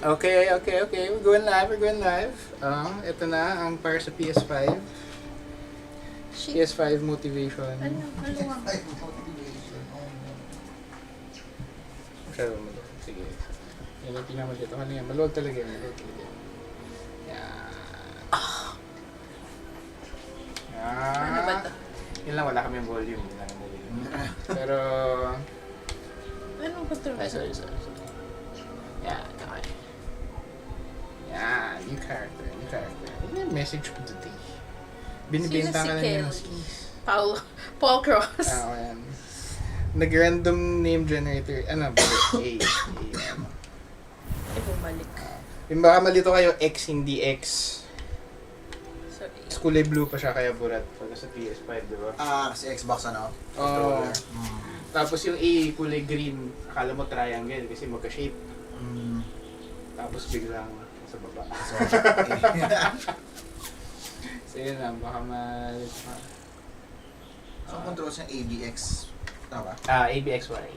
Okay. We're going live. Ito na ang para sa PS5. Shit. PS5 motivation. Ano? Masyado maluwag. Sige. Yan ang pinamad ito. Ano yan? Maluwag talaga yan. Yan. Ano ba ito? Yun lang, wala kaming volume. Pero... Anong control? Sorry. Yan, okay. Yan, new character. Ano yung message ko today? Binibenta ka na niya ng skis. Paul Cross. Yan. Nag-random name generator. Ano ba? A. Bumalik. Yung baka malito kayo, X hindi X. Sorry. Kulay blue pa siya kaya burat. Pagka sa PS5, di ba? Kasi Xbox ano? Oo. Controller. Tapos yung A, kulay green. Akala mo triangle kasi magka-shape. Tapos biglang sa baba. So yun lang, baka malito ka. So, controls ng ABX. Tama ba? ABXY.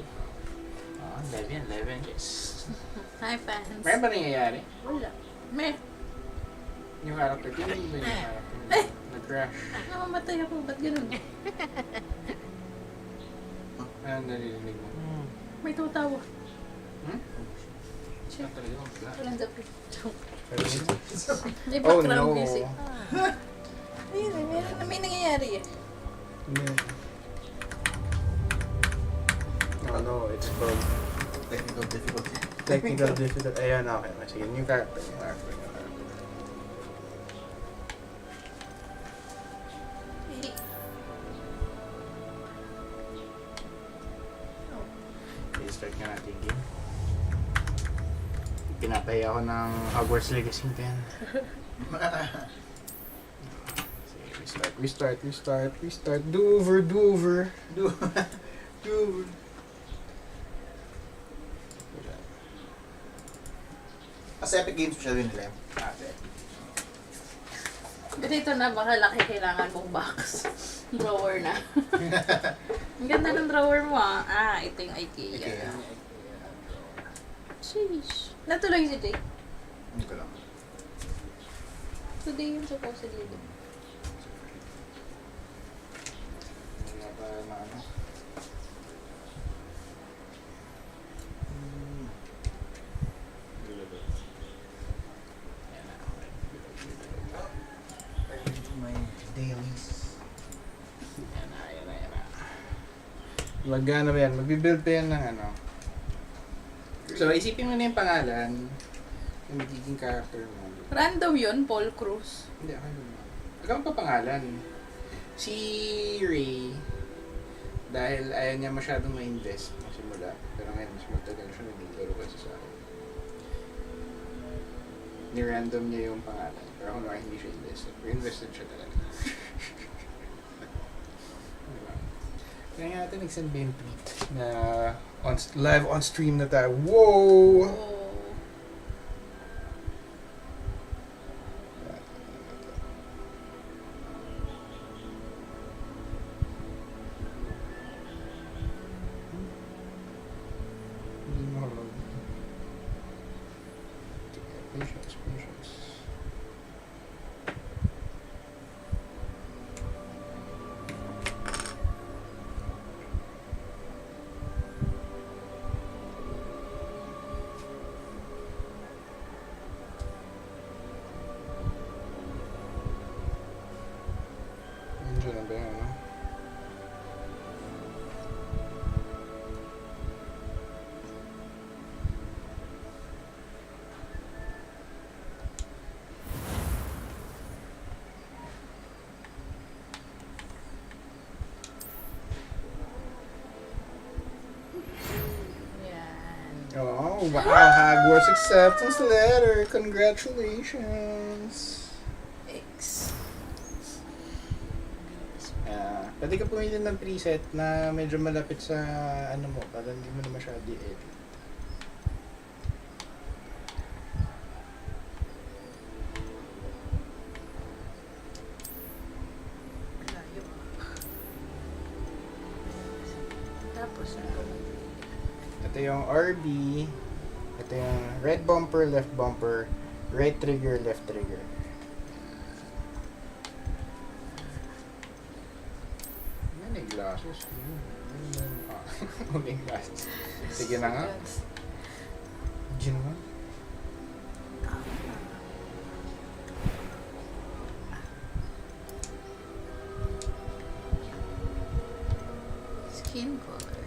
11, yes. Hi, fans. Meron ba nangyayari? Wala. May. Yung character, tingnan mo ba yung character? Eh! Nag-crash. Namamatay ako. Ba't ganun? Anong narinig mo? May tutawa. Siya talaga mag-crash. Walang dapat. May Oh background no. music. Ayun, may nangyayari eh. Oh no, it's called Technical difficulty. technical difficult. Ayan, okay. Sige, new character. Okay, start ka natin game. Pinapaya ako ng Hogwarts Legacy 10. Restart. Do over. Kasi Epic Games siya rin nila. Ganito na, baka laki kailangan mong box. Drawer na. Ang ganda ng drawer mo ah. Ito yung IKEA. IKEA. Sheesh. Natuloy si Jake. Hindi ko lang. Today yung supposedly din. Wala pa na ano. My dailies. Yan na. Magano ba yan? Magbibuild pa yan ng ano. So, isipin mo na yung pangalan yung magiging character mo. Random yun, Paul Cruz. Hindi, ako yun. Ikaw pa pangalan. Si Ray, dahil ayaw niya masyadong ma-invest na simula. Pero ngayon, mas matagal siya naglaro kasi sa akin. Ni-random niya yung pangalan. Pero ako naman hindi siya invested. Pero invested siya talaga. Diba? Kaya nga natin nag-send ba yung tweet na live on stream na tayo. Whoa! Oh. Hindi mahalog. Patience. Nandiyan na ba yan, no? Yan. Oh, wow! Hogwarts acceptance letter! Congratulations! X. Pwede ka pumili ng preset na medyo malapit sa ano mo, para hindi mo na masyado i-edit. Malayo. Tapos, Ito yung RB. Ito yung red bumper, left bumper, right trigger, left trigger. Yan yung glasses. Uling glasses. Sige na nga. Gin mo. Skin color.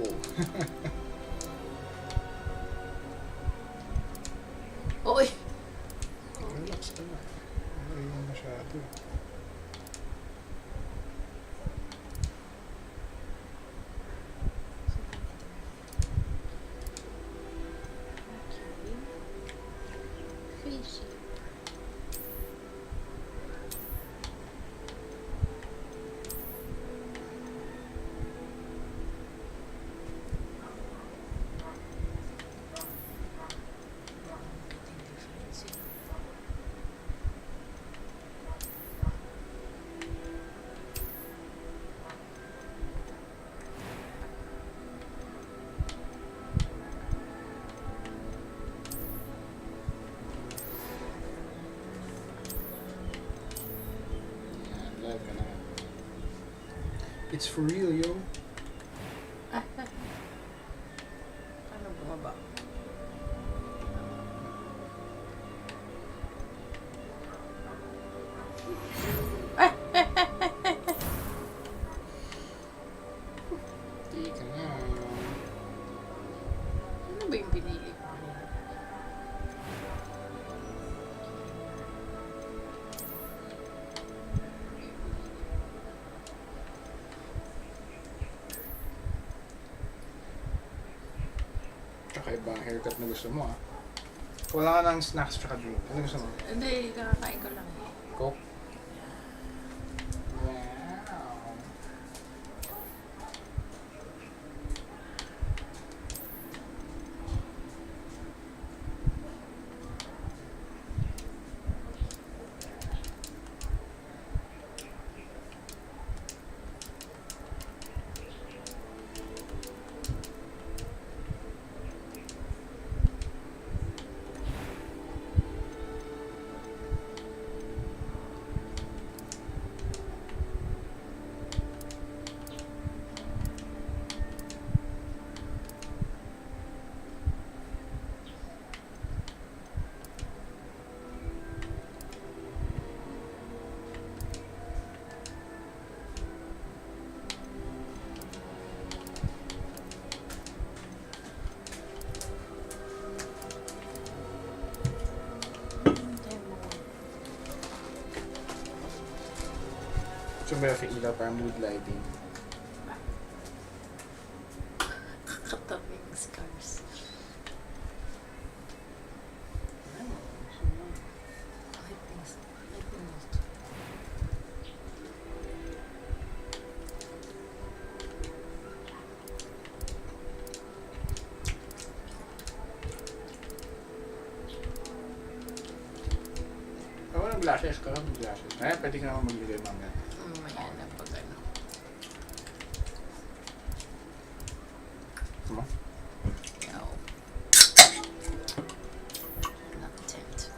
Wow. Oy! Relax ka na. Ay, yan masyado. Face shape. Live ka na. It's for real, yo. Ano bumaba? Di ka na. Ano ba yung pinili ko? Tsaka ibang haircut na gusto mo, ah. Wala ka ng snacks tsaka drink. Ano gusto mo? Hindi, kakakain ko lang eh. Coke? Wow. Gusto mo yung ilaw para mood lighting? Katabing scars. I think so. I think so. Ako ng glasses ka, ng glasses. Ay, pwede ka naman magbigay mamaya. Mamaya na pag ano. Come on. No. Not tempt me.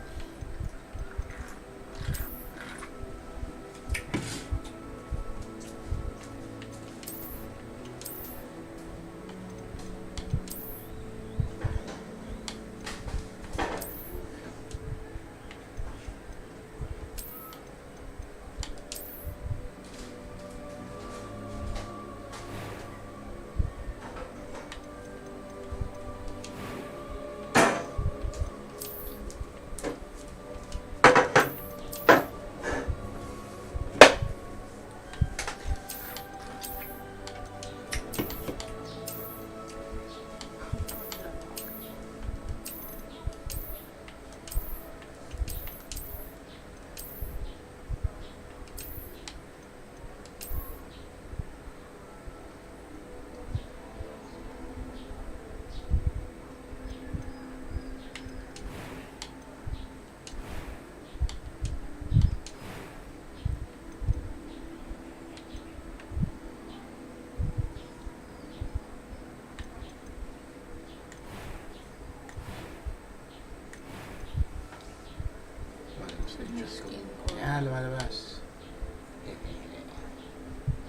Yung skin ko. Yan, lumalabas.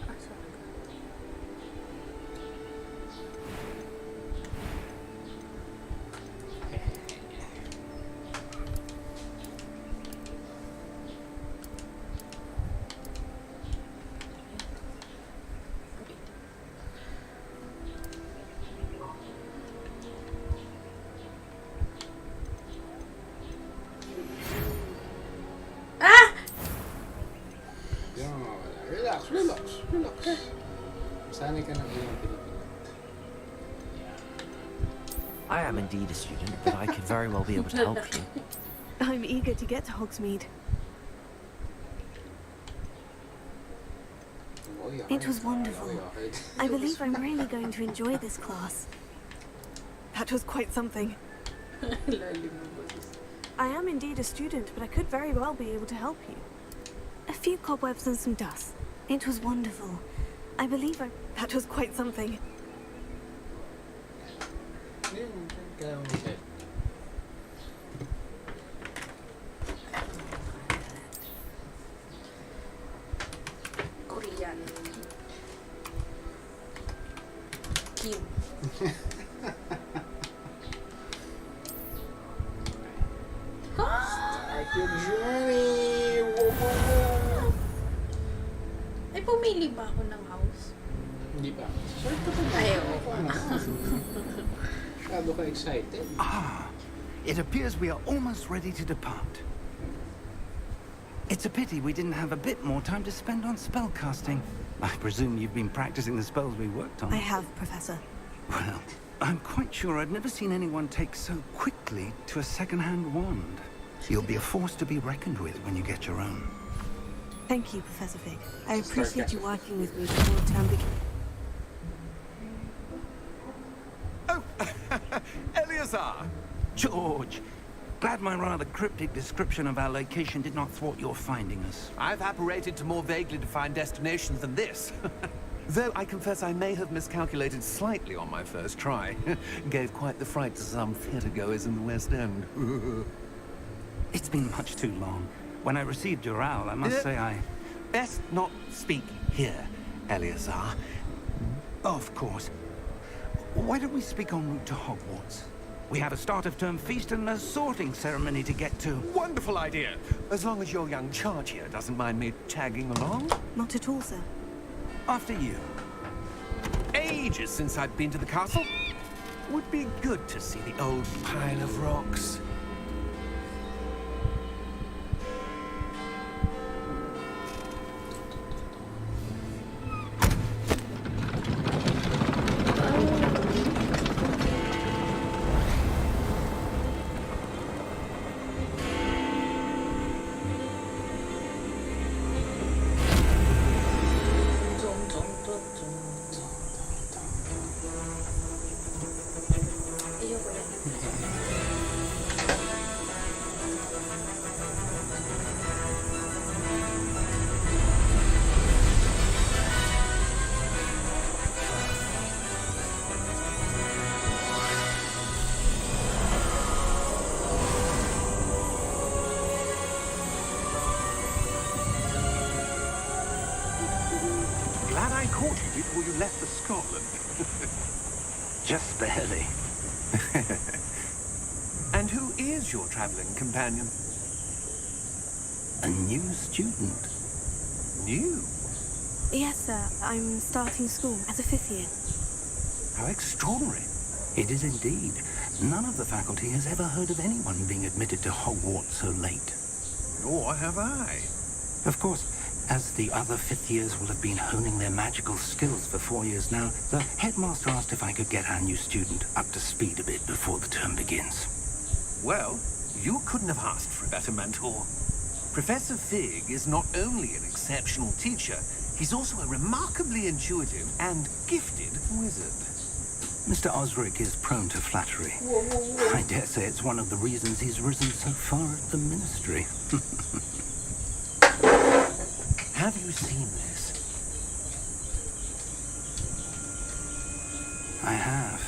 Ah, sorry. Ah! Yan, relax, relax, relax. Sanay ka ng iyong Pilipinas. I am indeed a student, but I could very well be able to help you. I'm eager to get to Hogsmeade. It was wonderful. I believe I'm really going to enjoy this class. That was quite something. Lalim ng boses. I am indeed a student, but I could very well be able to help you. A few cobwebs and some dust. It was wonderful. I believe I... That was quite something. Korean. Kim. Start your journey! Whoa, whoa, whoa! Ay, pumili ba ako ng house? Hindi pa. Start ka pa na. Ayaw. Masyado ka excited. It appears we are almost ready to depart. It's a pity we didn't have a bit more time to spend on spellcasting. I presume you've been practicing the spells we worked on. I have, Professor. Well, I'm quite sure I've never seen anyone take so quickly to a second-hand wand. You'll be a force to be reckoned with when you get your own. Thank you, Professor Fig. I appreciate you working with me before the term begins. Oh, Eleazar! George, glad my rather cryptic description of our location did not thwart your finding us. I've apparated to more vaguely defined destinations than this. Though I confess I may have miscalculated slightly on my first try. Gave quite the fright to some theatre-goers in the West End. It's been much too long. When I received your owl, I must say I... Best not speak here, Eleazar. Of course. Why don't we speak en route to Hogwarts? We have a start-of-term feast and a sorting ceremony to get to. Wonderful idea. As long as your young charge here doesn't mind me tagging along. Not at all, sir. After you. Ages since I've been to the castle. Would be good to see the old pile of rocks. Ayoko yan. Glad I caught you before you left for Scotland. Just barely. And who is your traveling companion? A new student. New? Yes, sir. I'm starting school as a 5th year. How extraordinary. It is indeed. None of the faculty has ever heard of anyone being admitted to Hogwarts so late. Nor have I. Of course, as the other 5th years will have been honing their magical skills for 4 years now, the headmaster asked if I could get our new student up to speed a bit before the term begins. Well, you couldn't have asked for a better mentor. Professor Fig is not only an exceptional teacher, he's also a remarkably intuitive and gifted wizard. Mr. Osric is prone to flattery. I dare say it's one of the reasons he's risen so far at the ministry. Have you seen this? I have.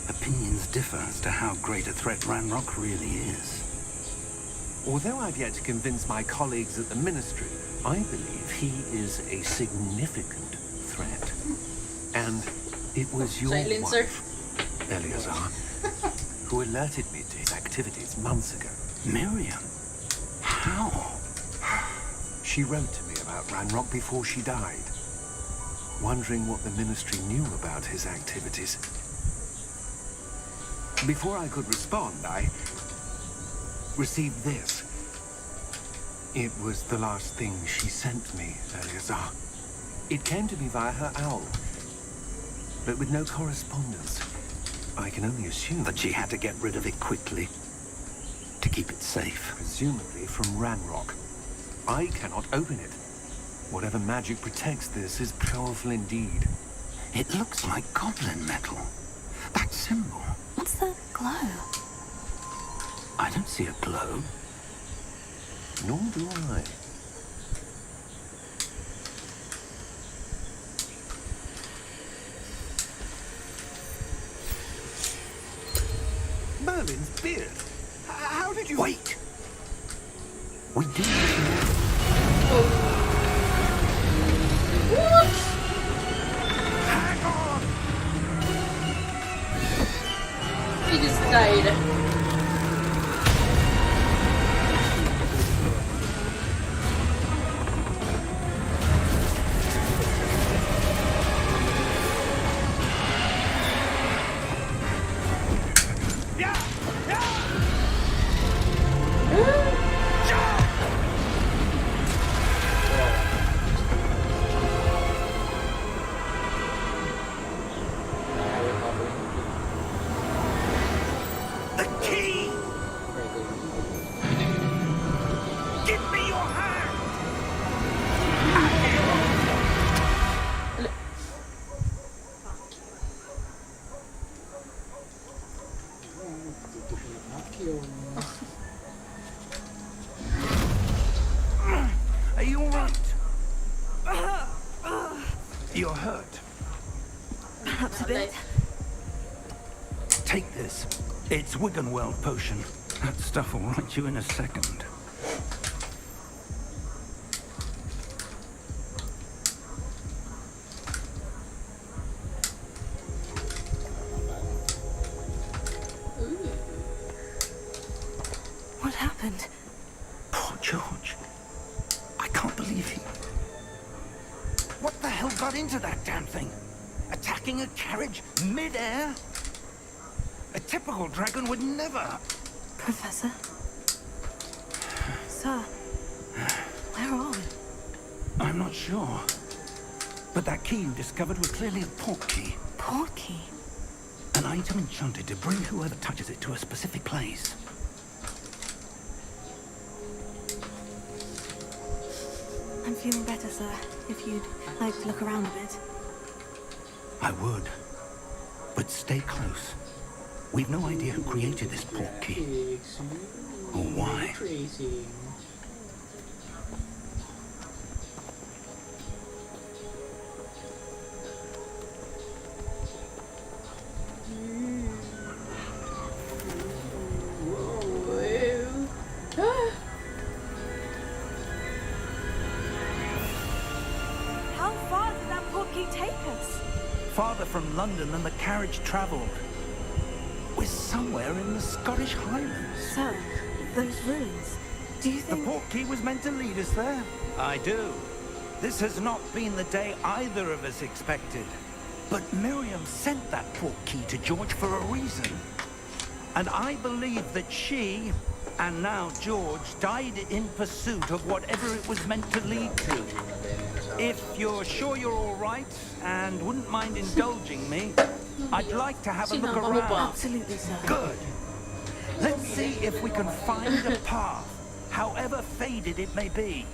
Opinions differ as to how great a threat Ranrock really is. Although I've yet to convince my colleagues at the Ministry, I believe he is a significant threat. And it was your Silencer. wife, Eleazar, who alerted me to his activities months ago. Miriam? How? She wrote to me about Ranrock before she died, wondering what the Ministry knew about his activities. Before I could respond, I received this. It was the last thing she sent me, Eleazar. It came to me via her owl, but with no correspondence. I can only assume That she had to get rid of it quickly to keep it safe. presumably from Ranrock. I cannot open it. Whatever magic protects this is powerful indeed. It looks like goblin metal. That symbol. What's the glow? I don't see a glow. Nor do I. Merlin's beard. How did you... Wait! We do. Hang on! He just died. The key! Give me your hand! Are you alright? You're hurt. Perhaps a bit. Take this. It's Wiggenweld potion. That stuff will right you in a second. What happened? Poor George. I can't believe he... What the hell got into that damn thing? Attacking a carriage mid-air? A typical dragon would never... Professor? Sir? Where are we? I'm not sure. But that key you discovered was clearly a port key. Port key? An item enchanted to bring whoever touches it to a specific place. I'm feeling better, sir. If you'd like to look around a bit. I would. But stay close. We've no idea who created this port key. Or why. How far did that port key take us? Farther from London than the carriage travelled. We're somewhere in the Scottish Highlands. Sir, those ruins. Do you The think... port key was meant to lead us there? I do. This has not been the day either of us expected. But Miriam sent that port key to George for a reason. And I believe that she, and now George, died in pursuit of whatever it was meant to lead to. If you're sure you're all right and wouldn't mind indulging me, I'd like to have a look Sinama mo ba? around. Absolutely, sir. Good. Let's see if we can find a path, however faded it may be.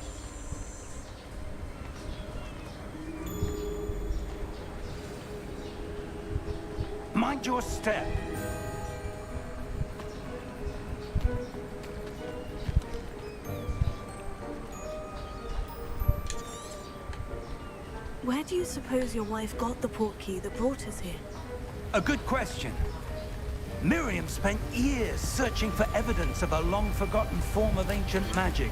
Mind your step. Where do you suppose your wife got the port key that brought us here? A good question. Miriam spent years searching for evidence of a long-forgotten form of ancient magic.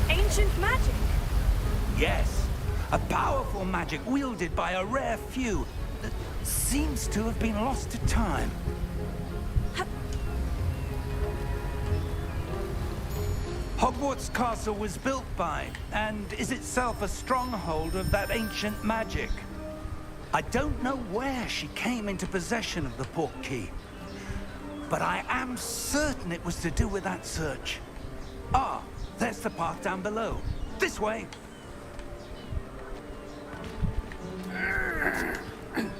Ancient magic? Yes, a powerful magic wielded by a rare few that seems to have been lost to time. Hogwarts Castle was built by, and is itself a stronghold of that ancient magic. I don't know where she came into possession of the portkey, but I am certain it was to do with that search. Ah, there's the path down below. This way.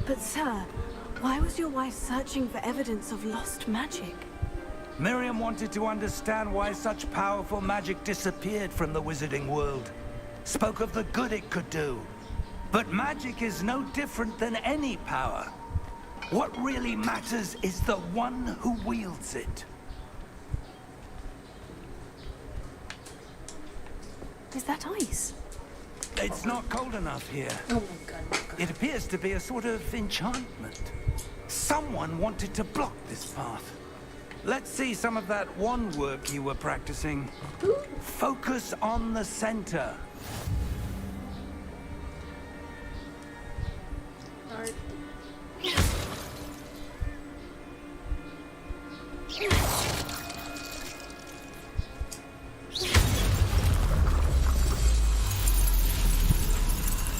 But sir, why was your wife searching for evidence of lost magic? Miriam wanted to understand why such powerful magic disappeared from the wizarding world. Spoke of the good it could do. But magic is no different than any power. What really matters is the one who wields it. Is that ice? It's not cold enough here. Oh my god. It appears to be a sort of enchantment. Someone wanted to block this path. Let's see some of that wand work you were practicing. Focus on the center. Alright.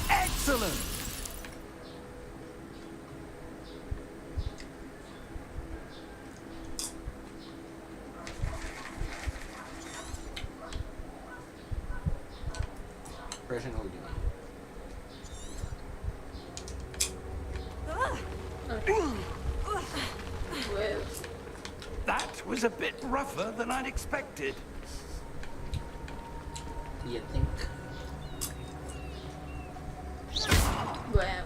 Excellent! Present holding. Well, That was a bit rougher than I'd expected. You think? well.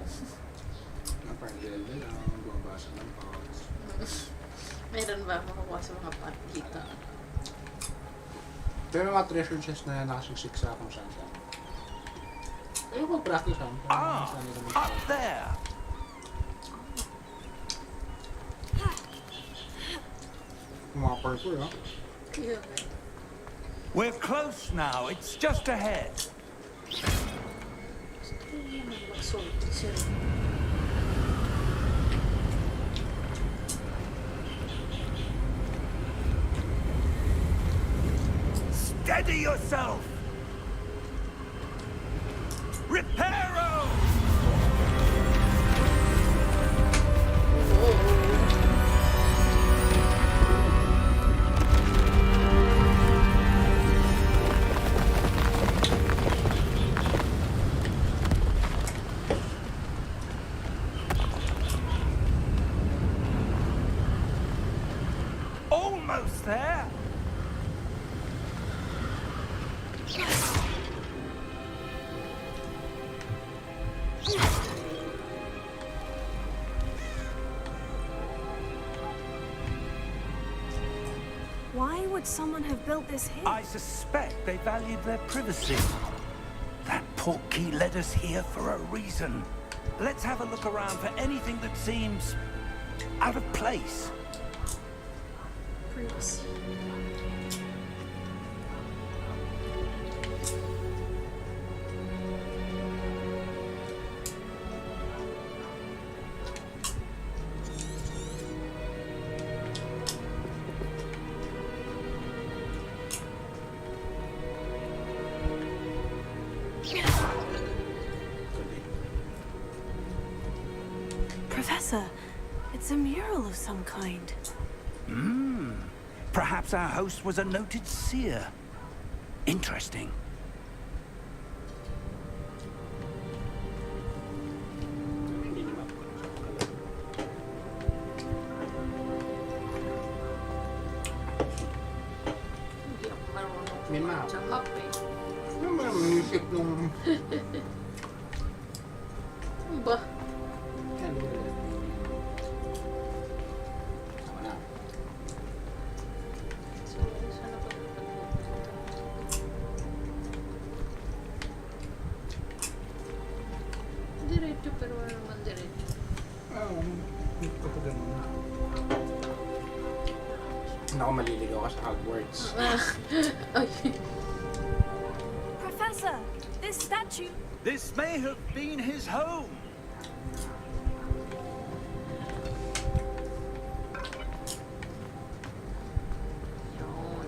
Parang level lang, bumabasa ng pods. Meron ba makukuha sa mga pot dito? Pero mga treasure chest na nakasiksik sa kung saan saan. Ayun ko practice lang. Ah, up there! Mga parkour, ha? Yeah. We're close now. It's just ahead. Gusto naman mag-sorted sila. Steady yourself! Reparo! Almost there! Why would someone have built this here? I suspect they valued their privacy. That portkey led us here for a reason. Let's have a look around for anything that seems out of place. Privacy. Professor, it's a mural of some kind. Perhaps our host was a noted seer. Interesting. Hindi ako marunong May map. sa map eh. Ano ba ang music nung... Ano ba? Yan, Tama na. So, saan ako dapat pupunta? Or mandiretso. Kapag ganun. Ako maliligaw ka sa Hogwarts. Ay. Professor, this statue. This may have been his home. Yun.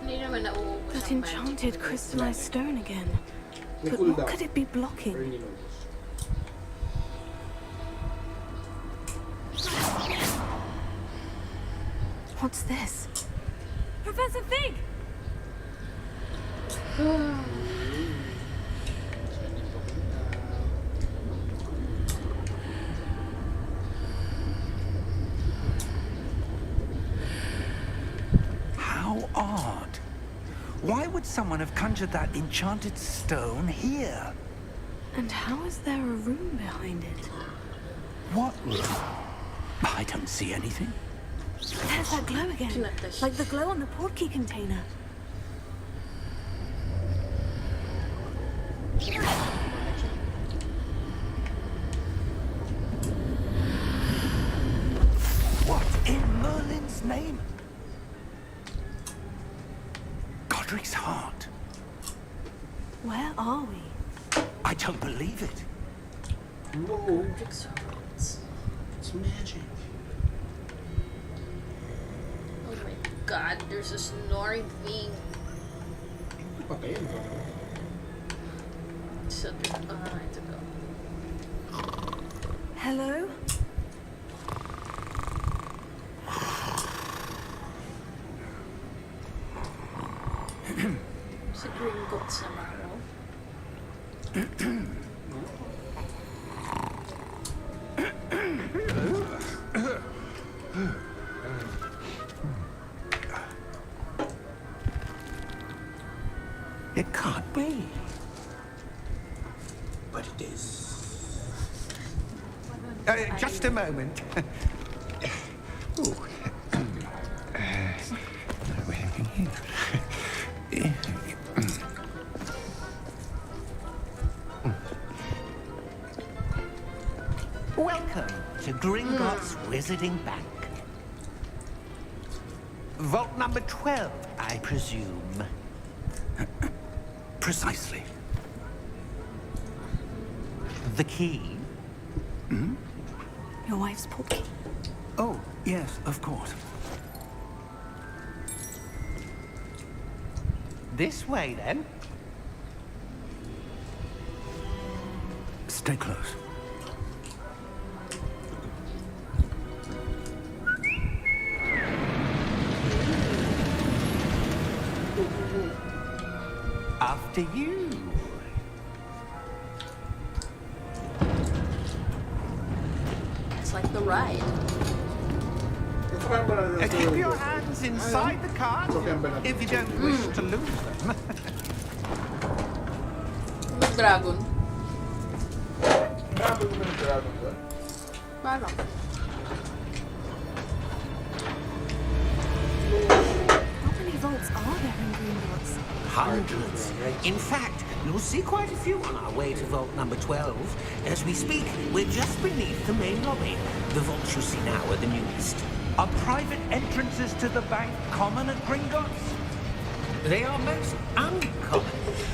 Hindi naman nauubos That ang magic. enchanted crystallized stone again. May But cooldown. what could it be Or blocking? hindi mo. What's this? Professor Fig! How odd. Why would someone have conjured that enchanted stone here? And how is there a room behind it? What room? I don't see anything. There's that glow again. Kinatash. Like the glow on the portkey container. What in Merlin's name? Godric's heart. Where are we? I don't believe it. Whoa. Tricks hearts. It's magic. Oh my god, there's a snoring thing. Patayin ko. So, ito go. Hello? Sa green goats naman, no? It can't be. But it is. Just a moment. Ooh. Welcome to Gringotts Wizarding Bank. Vault number 12, I presume. Precisely. The key? Your wife's portkey. Oh, yes, of course. This way, then. Stay close. After you. It's like the ride. Keep your hands inside the cart if you don't wish to lose them. Dragon. Grabe mo ng dragon doon. Parang. How many vaults are there in Gringotts? Hundreds. In fact, you'll see quite a few on our way to vault number 12. As we speak, we're just beneath the main lobby. The vaults you see now are the newest. Are private entrances to the bank common at Gringotts? They are most uncommon.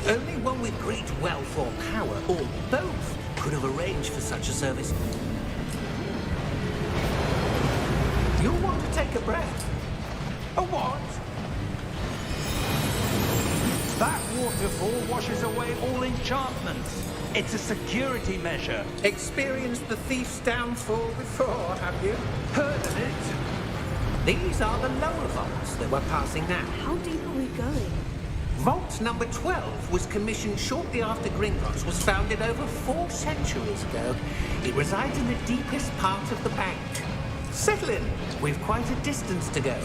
Only one with great wealth or power, or both, could have arranged for such a service. You'll want to take a breath. A what? That waterfall washes away all enchantments. It's a security measure. Experienced the thief's downfall before, have you? Heard of it? These are the lower vaults that we're passing now. How deep are we going? Vault number 12 was commissioned shortly after Gringotts was founded over 4 centuries ago. It resides in the deepest part of the bank. Settle in. We've quite a distance to go.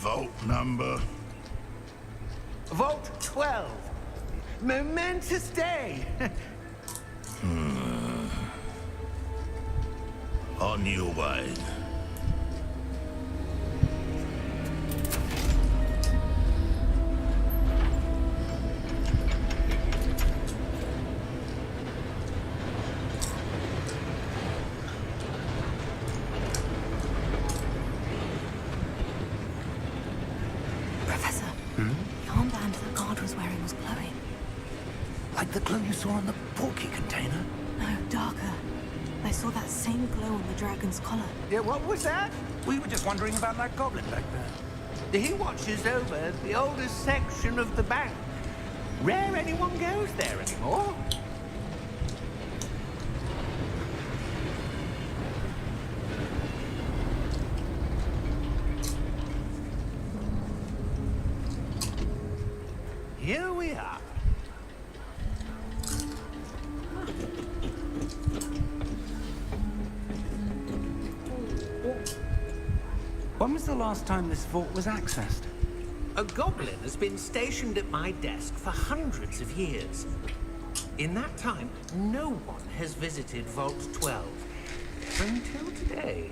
Vault number Vault 12. Momentous day. On your way. Professor, the armband the guard was wearing was glowing. Like the glow you saw on the porky container? No, darker. I saw that same glow on the dragon's collar. Yeah, what was that? We were just wondering about that goblin back there. He watches over the oldest section of the bank. Rare anyone goes there anymore. Here we are. When was the last time this vault was accessed? A goblin has been stationed at my desk for hundreds of years. In that time, no one has visited Vault 12. Until today.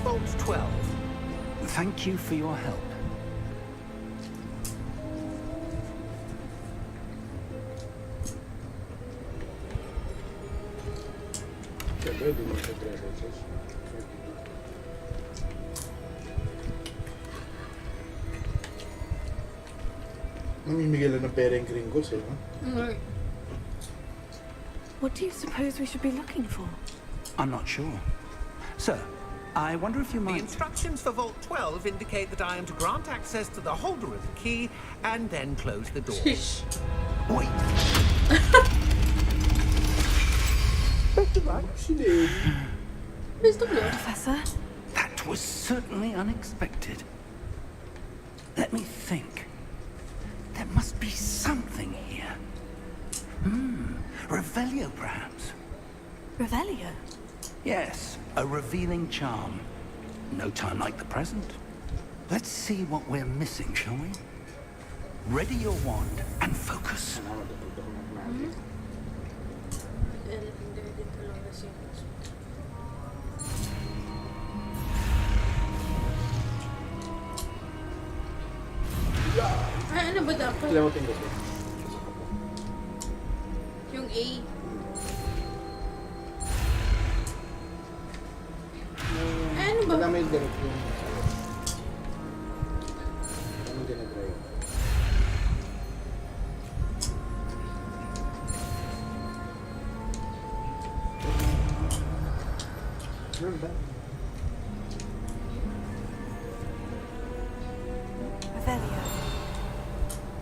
Vault 12. Thank you for your help. Siyempre, di mo siya treasures. Namimigay lang ng pera yung gringos eh, no? What do you suppose we should be looking for? I'm not sure. Sir, I wonder if you The might... instructions for Vault 12 indicate that I am to grant access to the holder of the key and then close the door. Sheesh. Wait! Actually, Mr. Blood. Professor? That was certainly unexpected. Let me think. There must be something here. Revelio, perhaps. Revelio? Yes, a revealing charm. No time like the present. Let's see what we're missing, shall we? Ready your wand and focus. ano, matututo ko ng magic. Ay, ano ba dapat? Alam mo tingnan ko. Yung A. Ay, ano ba? Wala may direct yung... Ano dinadry? Ano ba? Revelio.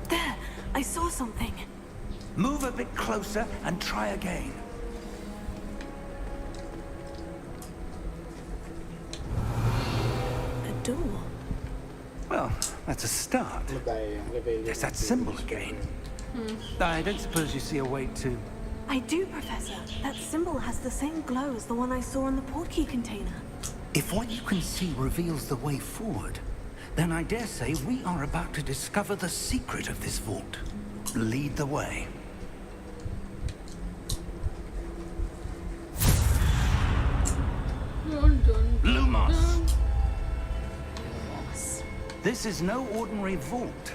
There! I saw something. Move a bit closer and try again. A door. Well, that's a start. Ano tayo yung rebellion? There's that symbol again. I don't suppose you see a way to... I do, Professor. That symbol has the same glow as the one I saw in the portkey container. If what you can see reveals the way forward, then I dare say we are about to discover the secret of this vault. Lead the way. Lumos! This is no ordinary vault.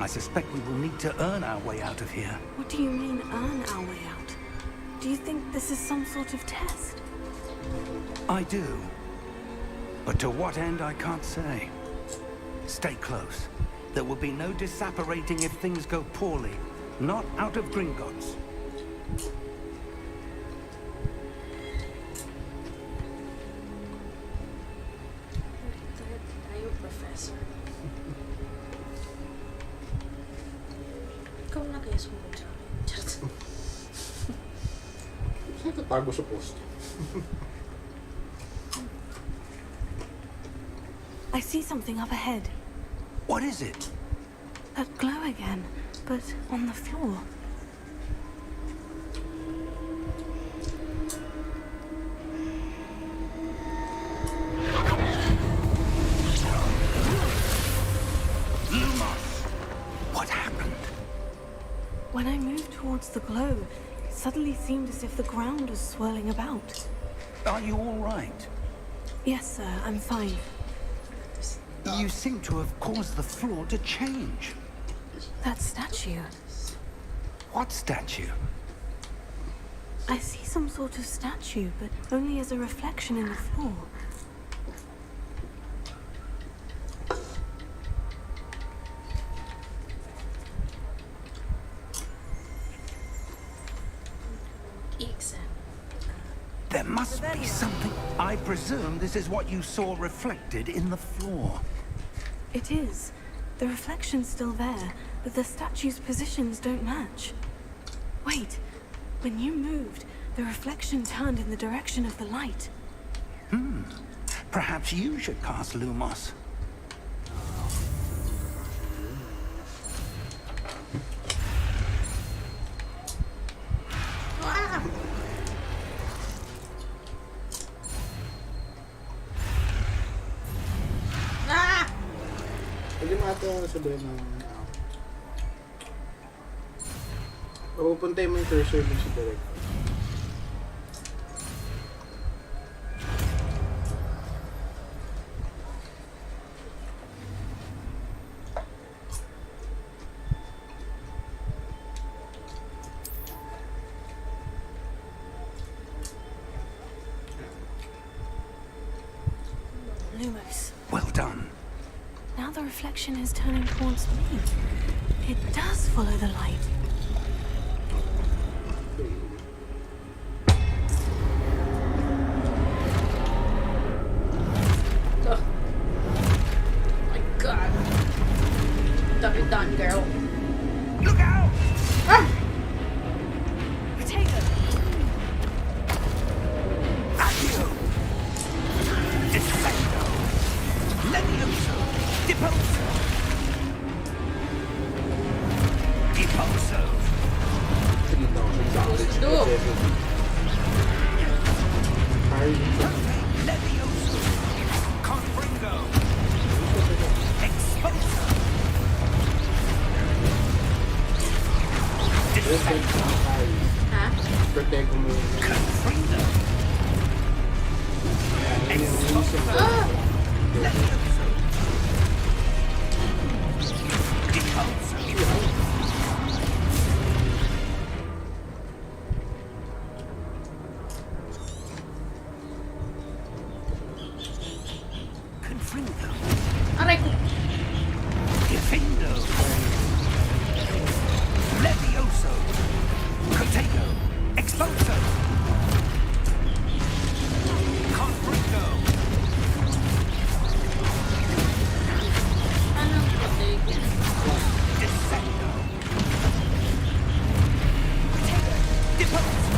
I suspect we will need to earn our way out of here. What do you mean, earn our way out? Do you think this is some sort of test? I do. But to what end, I can't say. Stay close. There will be no disapparating if things go poorly. Not out of Gringotts. Tayo, Professor. Ikaw na kaya sumunod. Saan tatago sa post? I see something up ahead. What is it? That glow again, but on the floor. What happened? When I moved towards the glow, it suddenly seemed as if the ground was swirling about. Are you all right? Yes, sir, I'm fine. You seem to have caused the floor to change. That statue. What statue? I see some sort of statue, but only as a reflection in the floor. There must be something. I presume this is what you saw reflected in the floor. It is. The reflection's still there, but the statue's positions don't match. Wait, when you moved, the reflection turned in the direction of the light. Perhaps you should cast Lumos. Pwede mo ata sabihin ng... Papupuntay mo yung cursor dun sa direct. Lumos. Well done. Now the reflection is turning towards me. It does follow the light. Oh my god. Dumb it done, girl. Look out! Potato! Accio! Defendo! Levioso! Deposo! Deposo! Do. Levioso! Confringo! Exposo! Defendo! Ha? Protect mo yung... Confringo! Exposo! Ah! Levioso! Deposo! Confringo! Aray ko. Defendo! Levioso! Protego! Exposo! Confringo! Anong protect? Descendo! Deposo!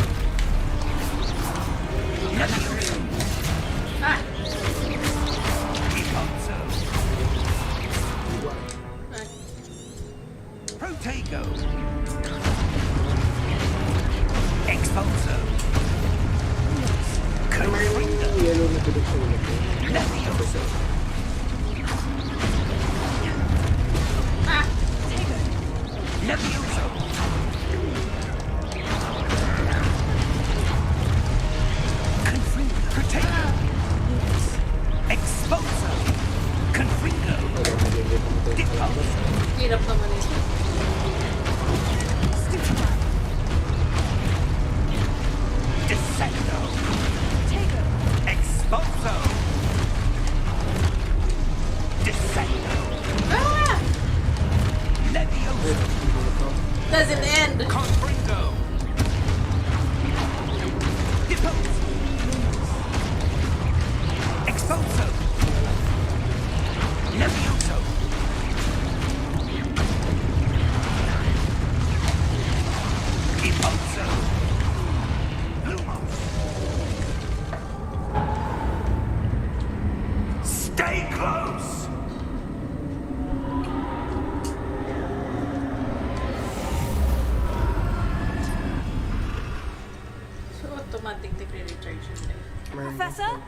Levioso! Ah! Deposo! Ay. Protego! Exposo! Confringo! Yellow na tulog sa ulit. Levioso! Ah! Levioso! Confringo! Protego! Exposo! Confringo! Deposo! Hirap naman ito. Descendo! Exposo! Descendo! Ah! Levioso! Doesn't end. Confringo! Deposo! Exposo! Levioso! Deposo! Professor?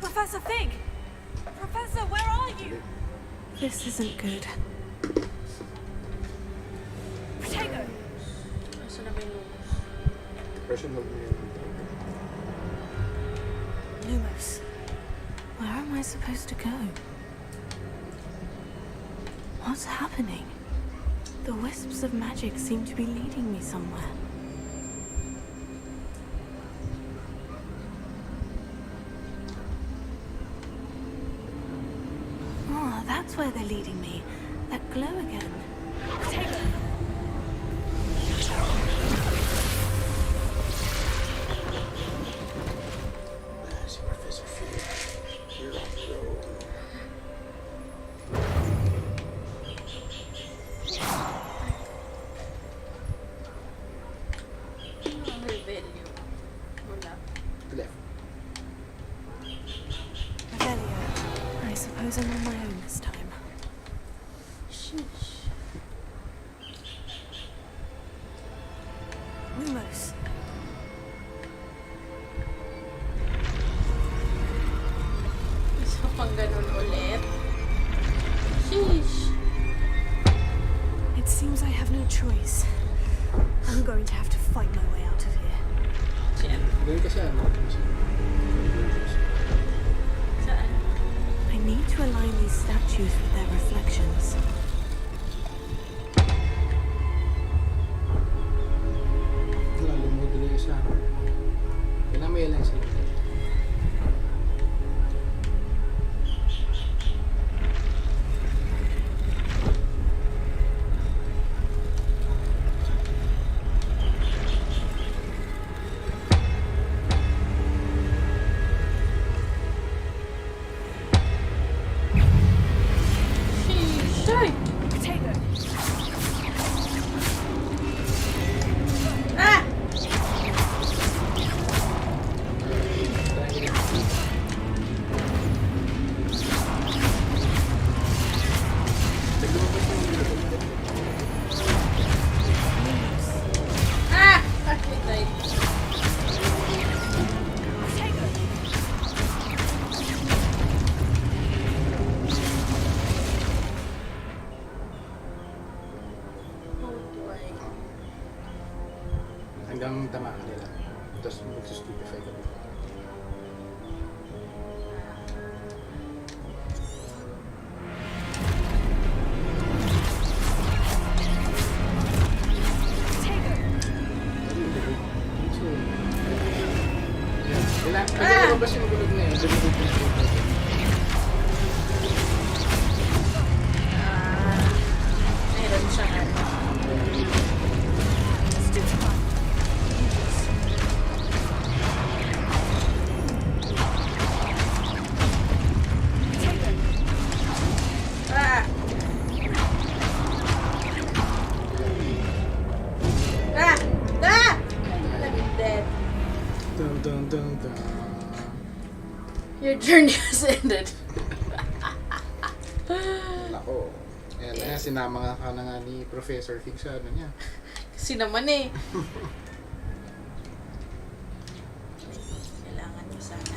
Professor Fig! Professor, where are you? This isn't good. Protego! Asa na ba yung lumos? Personal mo yun. Lumos, where am I supposed to go? What's happening? The wisps of magic seem to be leading me somewhere. Oh, that's where they're leading me. That glow again. Protego! Si Professor Phil. Hero. Ang rebellion. Wala. Left. Revelio. I suppose I'm on my own this time. Sheesh. Lumos. Isa pang ganun ulit. Sheesh. It seems I have no choice. I'm going to have to fight my way out of here. Saan? Ganun ka sa ano? Saan? I need to align these statues with their reflections. Wala, lumudol yung isa. Kailangan may lang sila. Sheesh. Ay! Protego! Ah! Ah! Ay! Protego! Oh boy. Hanggang tamaan nila. Tapos mag-stupefy ka bigla. Protego! So, yan. Kailangan lumabas yung gulog na yun. Lumabas yung gulog na yun. Meron siyang ano. Stupefy! Protego! Ah! Ah! Ah! I'm dead. Dun, dun, dun, dun. Your journey has ended. Nako. Ayan na yan, sinama nga ka na nga ni Professor Fig sa ano niya. Kasi naman eh. Kailangan mo sana.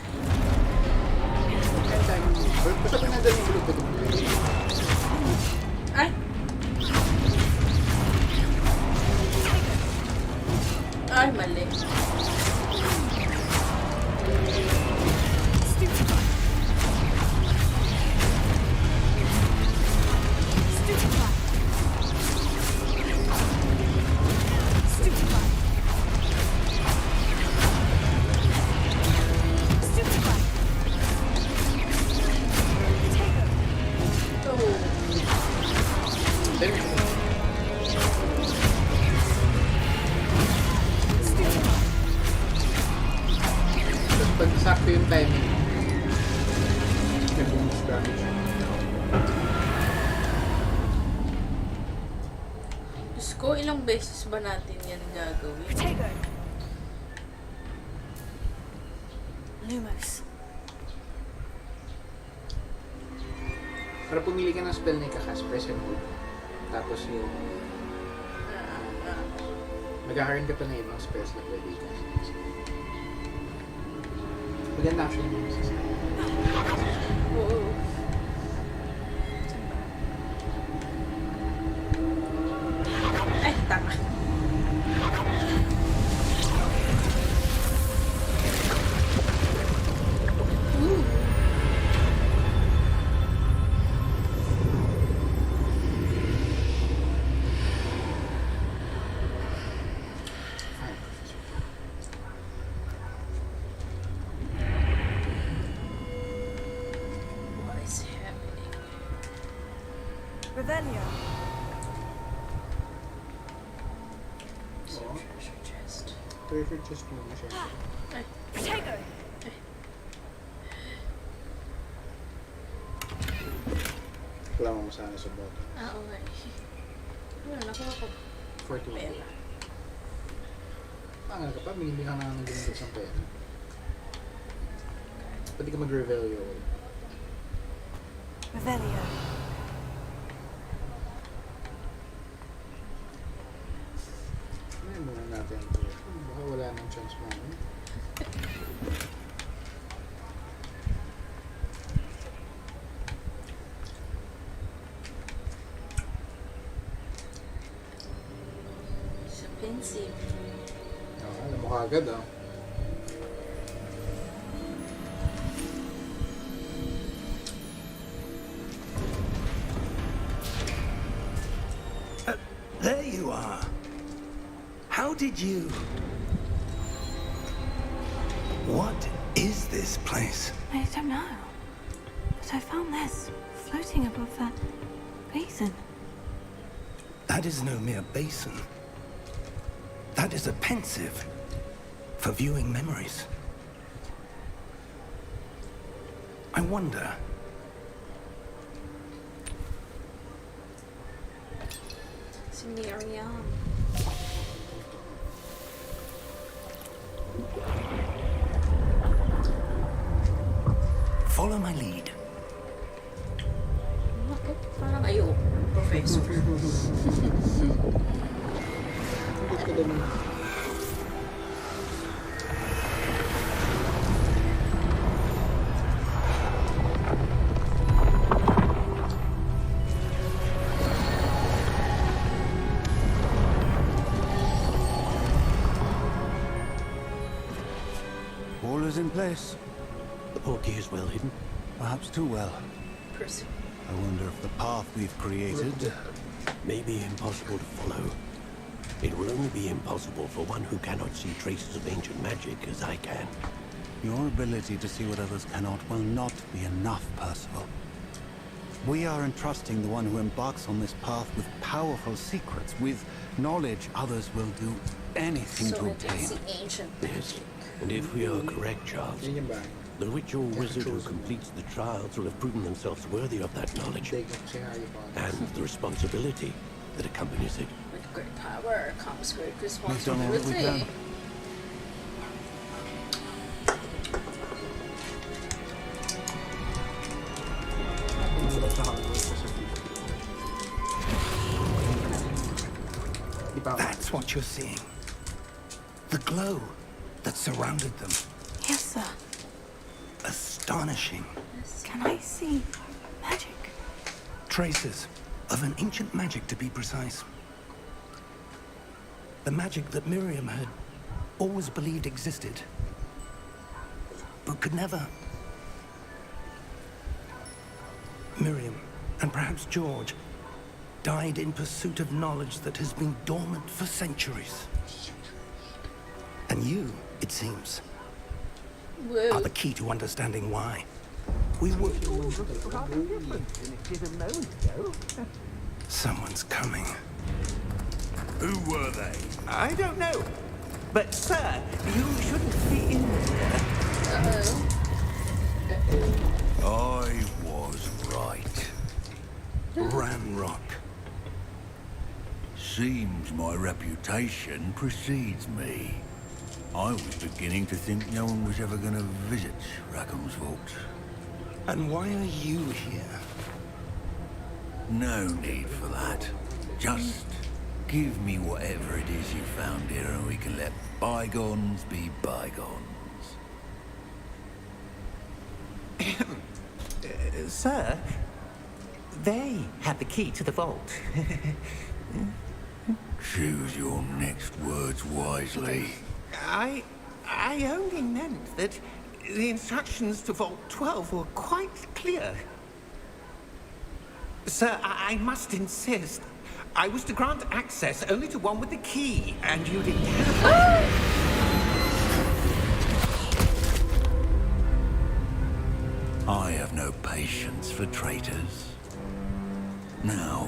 Basta pinadal yung gulog ko dun. Ay! Ay, mali. Stupefy! Stupefy! Stupefy! Stupefy! Protego! Oh. Then, Stupefy! tapos pag sakto yung timing, may bonus damage. Diyos ko, ilang beses ba natin yan gagawin? Protego! Lumos. Para pumili ka ng spell na ikakas, press and hold. Tapos yung magkakaroon ka pa na ibang spells na pwede ikakas. Yan na actually yung isa. Oo. Ay, tama. What is happening? Revelio. Treasure chest. Treasure chest mo siya. Protego. Reklamo mo sana sa bottom. Ah, okay. Wala, nakuha ko. 41. Pera. Pangal ka pa, bigyan ka na ng ginagos ng pera. Pwede ka mag-reveal yun. Revelio. Ano muna natin ito? Baka wala nang chance mo. Sa pensive. Alam mo kagad ah. There you are. How did you... What is this place? I don't know. But I found this floating above that basin. That is no mere basin. That is a pensive for viewing memories. I wonder... Si Miriam. Follow my lead. Naku, parang ayoko. Professor. Hindi ka naman. All is in place. The portkey is well hidden. Perhaps too well. Person. I wonder if the path we've created... May be impossible to follow. It will only be impossible for one who cannot see traces of ancient magic as I can. Your ability to see what others cannot will not be enough, Percival. We are entrusting the one who embarks on this path with powerful secrets, with knowledge others will do anything So to it is obtain. the ancient Yes. magic. And if we are correct, Charles, Yun yung bag. the witch or wizard who completes the trials will have proven themselves worthy of that knowledge Take ko si Harry Potter. and the responsibility that accompanies it. With great power comes great We've done all that we responsibility. can. Pinulot sa Hogwarts sa future. Di pa ako. That's what you're seeing. The glow that surrounded them. Yes, sir. Astonishing. Can I see magic? Traces of an ancient magic, to be precise. The magic that Miriam had always believed existed, but could never. Miriam, and perhaps George, died in pursuit of knowledge that has been dormant for centuries. And you, it seems, Whoa. are the key to understanding why. We were... Someone's coming. Who were they? I don't know. But, sir, you shouldn't be in there. I was right. Ramrock. Seems my reputation precedes me. I was beginning to think no one was ever going to visit Rackham's vault. And why are you here? No need for that. Just give me whatever it is you found here and we can let bygones be bygones. Sir, they had the key to the vault. Choose your next words wisely. I only meant that the instructions to Vault 12 were quite clear. Sir, I must insist. I was to grant access only to one with the key, and you didn't have I have no patience for traitors. Now,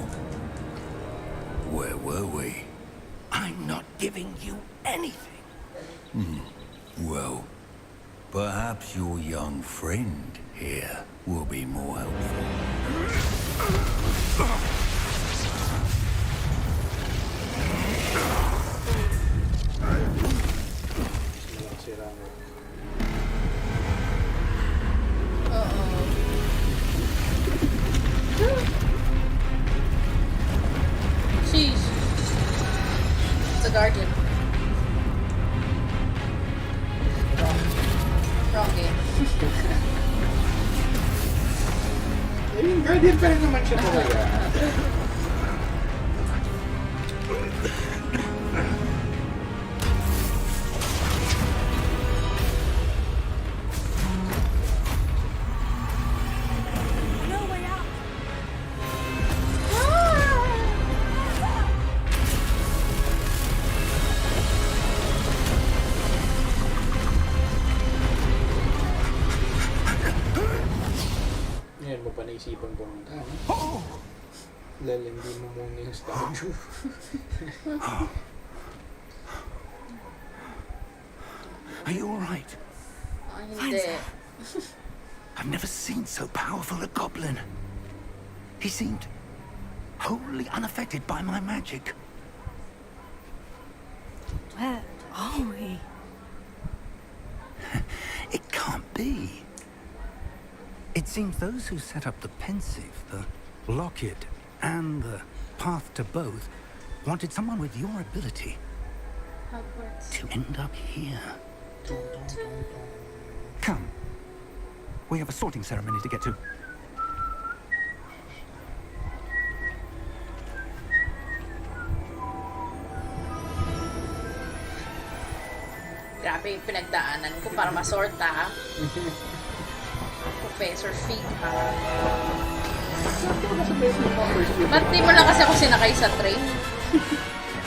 where were we? I'm not giving you anything. Well, perhaps your young friend here will be more helpful. Sheesh. It's a guardian. Wrong game. I mean, guardian pa rin naman siya talaga. No way out. Ngayon mo pa naisipang pumunta, no? Lalandi mo muna yung statue. Are you all right? Hindi. I've never seen so powerful a goblin. He seemed wholly unaffected by my magic. Where are we? It can't be. It seems those who set up the pensive, the locket, and the path to both wanted someone with your ability Hogwarts. to end up here. Come. We have a sorting ceremony to get to. Grabe yung pinagdaanan ko para masort ha. Professor Fig ha. Ba't di mo lang kasi ako sinakay sa train?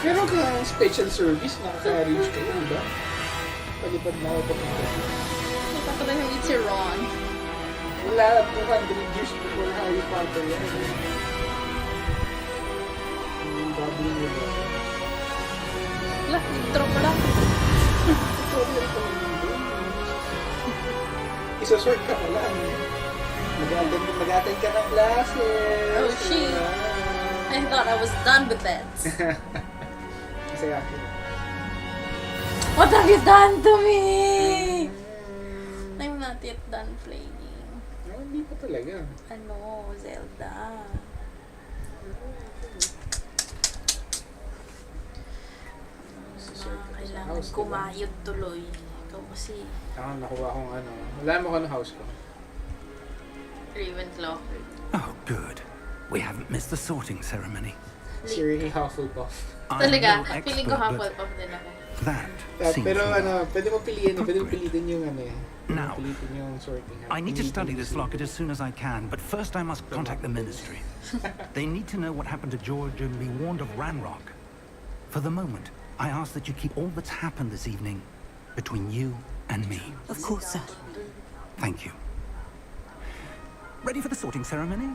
Meron kang special service na naka-reach kayo, diba? Palipad na ako papunta. Napapala yung it's Ron. Wala, 200 years before Harry Potter yan. Yung goblin yun. Wala, intro pa lang. Isasort ka pa lang. Mag-attend ka ng classes. Oh, shit. I thought I was done with that. Kasi akin. What have you done to me? I'm not yet done playing. No, hindi pa talaga. Ano, Zelda. Kailangan kumayod tuloy. Ikaw kasi. Ako nakuha akong ano. Wala mo ka ng house ko. Ravenclaw. Oh, good. We haven't missed the sorting ceremony. Si Ray Hufflepuff. Talaga, no feeling ko expert, Hufflepuff din ako. That seems Pero normal. ano, pwede mo pilitin yung ano eh. Now, Pilitin yung sorting. I need to study this locket as soon as I can, but first I must contact the Ministry. They need to know what happened to George and be warned of Ranrock. For the moment, I ask that you keep all that's happened this evening between you and me. Of course, sir. Thank you. Ready for the sorting ceremony?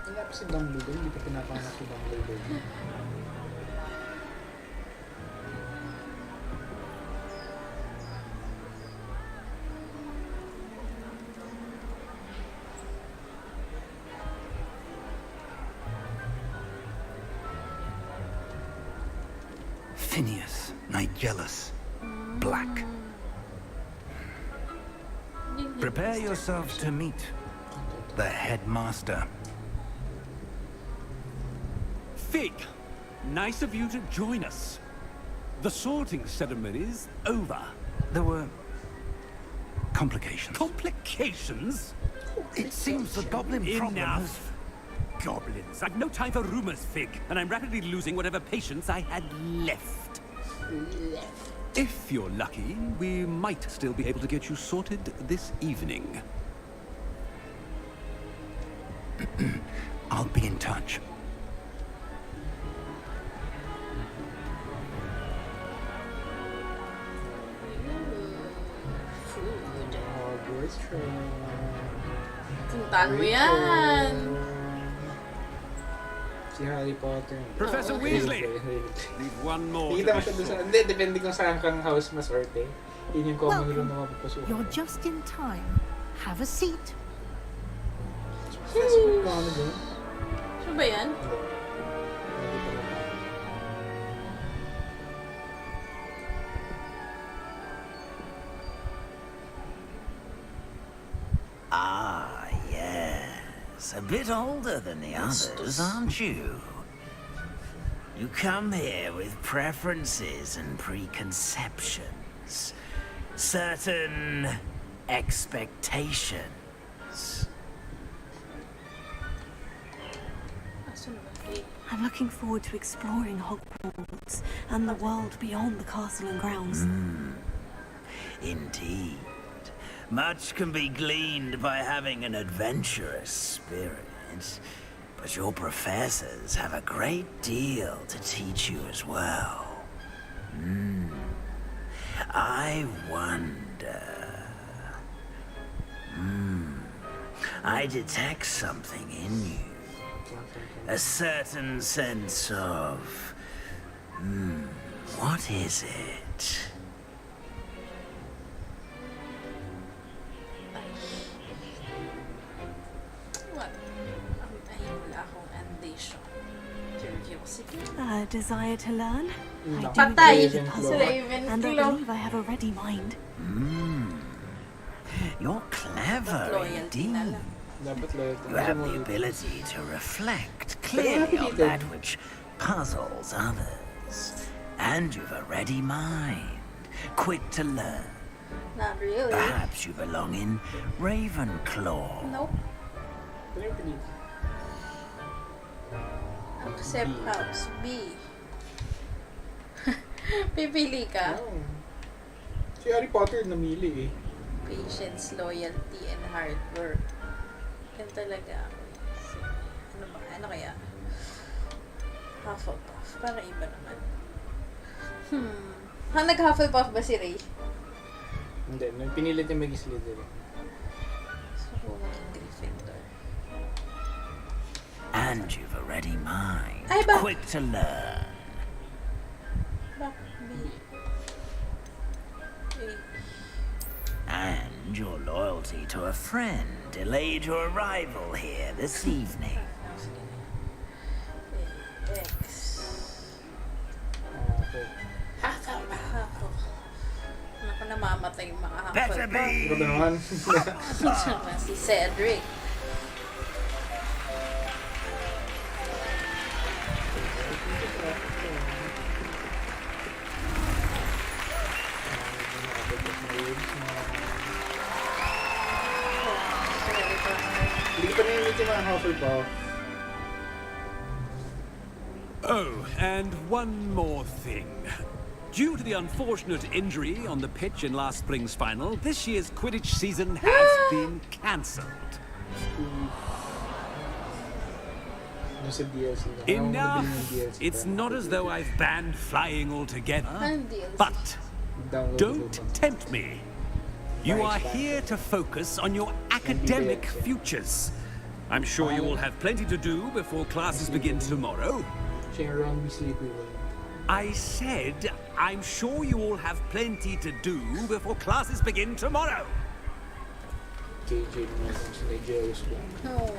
Wala pa si Dumbledore, hindi pa pinapanganak si Dumbledore. Phineas, Nigellus, Black. Prepare yourselves to meet the headmaster. Fig, nice of you to join us. The sorting ceremony's over. There were Complications. Complications? It seems the goblin problem has... Enough. Goblins. I've no time for rumors, Fig, and I'm rapidly losing whatever patience I had left. If you're lucky, we might still be able to get you sorted this evening. I'll be in touch. Food. Hogwarts train. Puntahan mo yan. Si Harry Potter. Professor Weasley! Leave one more to Nakita mo be siya doon sa... sure. Hindi, depende kung saan kang house maswerte. Yun yung common room na mapapasukan. You're just in time. Have a seat. Professor McGonagall. Siya ba yan? Ah, yes. A bit older than the others, aren't you? You come here with preferences and preconceptions. Certain expectations. I'm looking forward to exploring Hogwarts and the world beyond the castle and grounds. Indeed. Much can be gleaned by having an adventurous spirit. But your professors have a great deal to teach you as well. I wonder... I detect something in you. A certain sense of... what is it? What? Ay, wala akong ambition. Curiosity? A desire to learn? I do Patay! enjoy the puzzle, and I Ravenclaw. believe I have a ready mind. You're clever indeed. Dapat loyalty. You have the ability to reflect clearly on that which puzzles others. And you've a ready mind, quick to learn. Not really. Perhaps you belong in Ravenclaw. Nope. Accept house B. Pipili ka. Oh. Si Harry Potter namili eh. Patience, loyalty, and hard work. Yan talaga. Ano ba? Ano kaya? Hufflepuff. Para iba naman. Nag-Hufflepuff ba si Ray? Hindi, pinilit yung mag-Slytherin. So, maging Gryffindor. And you've a ready mind, Ay, ba? quick to learn. Ba? B. A. And your loyalty to a friend delayed your arrival here this evening. X. Hufflepuff. Naku, namamatay yung mga Better Hufflepuff. Ikaw ba naman? Si Cedric. Hindi ko pa nililit yung mga Hufflepuff. Oh, and one more thing. Due to the unfortunate injury on the pitch in last spring's final, this year's Quidditch season has been cancelled. Sa DLC na. Enough! It's not as though I've banned flying altogether. But don't tempt me. You are here to focus on your academic futures. I'm sure you will have plenty to do before classes begin tomorrow. I said, I'm sure you all have plenty to do before classes begin tomorrow. KJ naman sila jealous ko.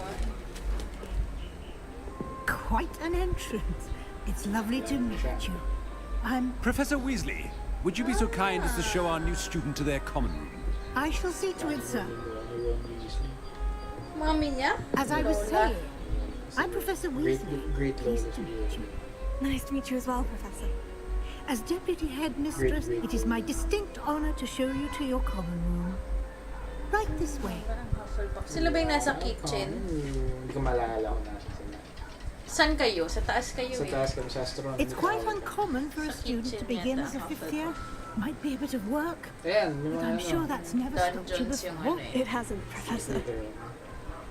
Quite an entrance. It's lovely to meet you. I'm... Professor Weasley, would you be so kind as to show our new student to their common room? I shall see to it, sir. Mommy niya? As I was Lola. saying, I'm Professor Weasley. Pleased to meet you. Nice to meet you as well, Professor. As Deputy Headmistress, it is my distinct honor to show you to your common room. Right this way. Parang Hufflepuff. Sila ba yung nasa kitchen? Hindi ko maalala kung nasa sila. Saan kayo? Sa taas kayo Sa taas kami sa astronomy. It's quite uncommon for a student to begin as a fifth year. Might be a bit of work, Ayan, but I'm sure that's never stopped you Dungeons yung before. ano eh. It hasn't, Professor.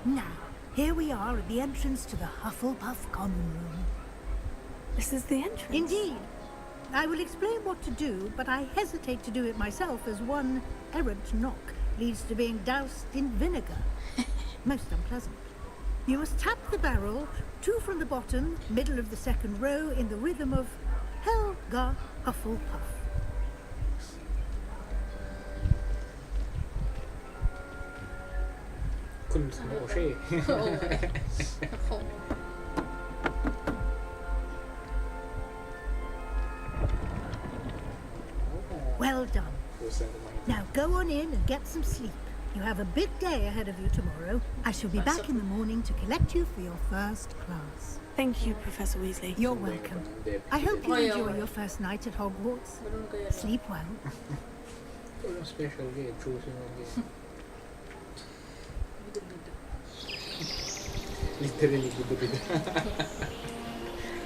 Now, here we are at the entrance to the Hufflepuff common room. This is the entrance. Indeed. I will explain what to do, but I hesitate to do it myself as one errant knock leads to being doused in vinegar. Most unpleasant. You must tap the barrel, 2 from the bottom, middle of the second row, in the rhythm of Helga Hufflepuff. Kunst mo ko siya eh. Oo. Well done. Now go on in and get some sleep. You have a big day ahead of you tomorrow. I shall be back in the morning to collect you for your first class. Thank you, Professor Weasley. You're welcome. I hope you enjoy your first night at Hogwarts. Sleep well. Walang special game. Choosing one game. Literally, bida-bida.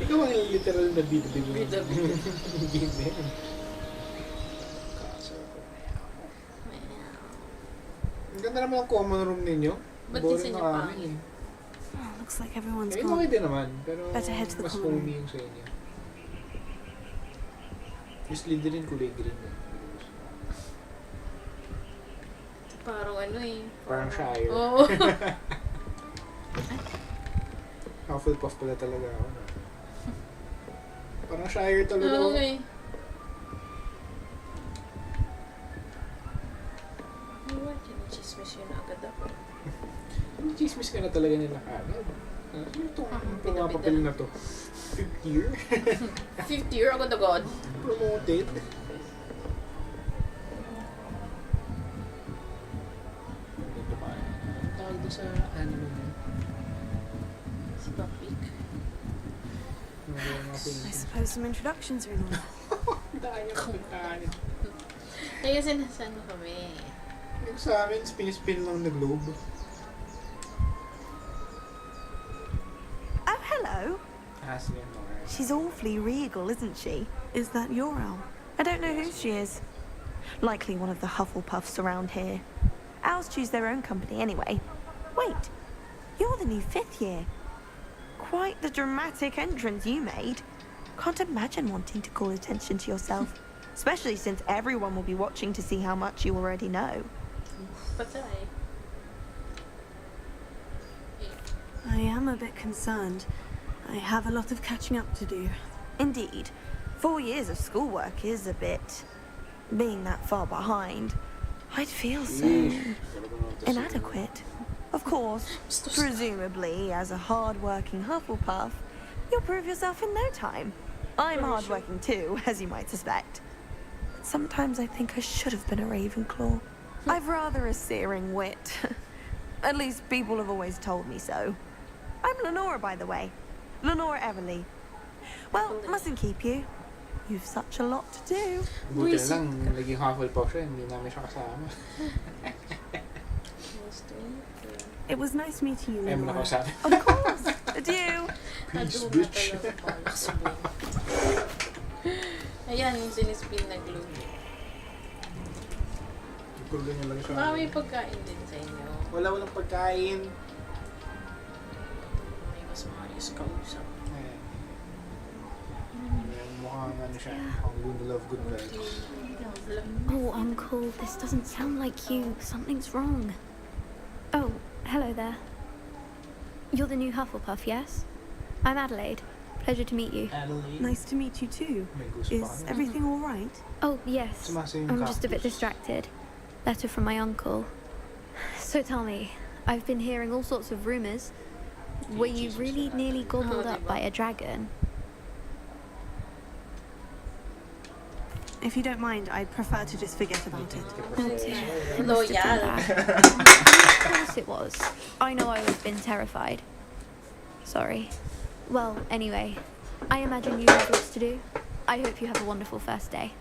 Ikaw ang literal na bida-bida. Game na yan. Ang ganda naman ang common room ninyo. Ba't Boring isa na niya kami eh. Oh, looks like everyone's Eh, gone. okay din naman. Pero Better head to the mas common room. homey yung sa inyo. Yung Slytherin kulay green eh. Parang ano eh. Parang Shire. Oo. Hufflepuff pala talaga ako. Parang Shire talaga ako. Okay. Iwan, chismis yun agad ako. Chismis ka na talaga nila agad. Ano itong mga papel na to? 5th year? 5th year agad-agad. Promoted? Tawag doon sa anime niya. Si Buckbeak. I suppose some introductions are in order. Daya ka pagkain. Kaya sinasan kami. Yung sa amin, spin lang na globe. Oh, hello. Sige, Nora. She's awfully regal, isn't she? Is that your owl? I don't know who she is. Likely one of the Hufflepuffs around here. Owls choose their own company anyway. Wait, you're the new 5th year. Quite the dramatic entrance you made. Can't imagine wanting to call attention to yourself. Especially since everyone will be watching to see how much you already know. Patay. I am a bit concerned. I have a lot of catching up to do. Indeed. 4 years of schoolwork is a bit... being that far behind. I'd feel so... inadequate. Of course, presumably, as a hard-working Hufflepuff, you'll prove yourself in no time. I'm hard-working too, as you might suspect. But sometimes I think I should have been a Ravenclaw. I've rather a searing wit. At least people have always told me so. I'm Lenora, by the way. Lenora Everly. Well, mustn't keep you. You've such a lot to do. Buti na lang, naging Hufflepuff siya, hindi namin siya kasama. It was nice meeting you, Ayaw mo na Lenora. kausapin. Of course. Adieu. Peace, bitch. Ayan, yung sinispin na glue. Gulo niya lang siya. Baka may pagkain din sa inyo. Walang pagkain. May mas maayos kausap. Mukhang ano siya, ang love good vibes. Oh, Uncle, this doesn't sound like you. Something's wrong. Oh, hello there. You're the new Hufflepuff, yes? I'm Adelaide. Pleasure to meet you. Adelaide. Nice to meet you too. Is everything all right? Oh, yes. I'm just a bit distracted. Letter from my uncle. So tell me, I've been hearing all sorts of rumors. Were you really nearly gobbled up by a dragon? If you don't mind, I'd prefer to just forget about it. Oh dear. It Loyal. must have been bad. Of course it was. I know I would have been terrified. Sorry. Well, anyway, I imagine you have lots to do. I hope you have a wonderful first day.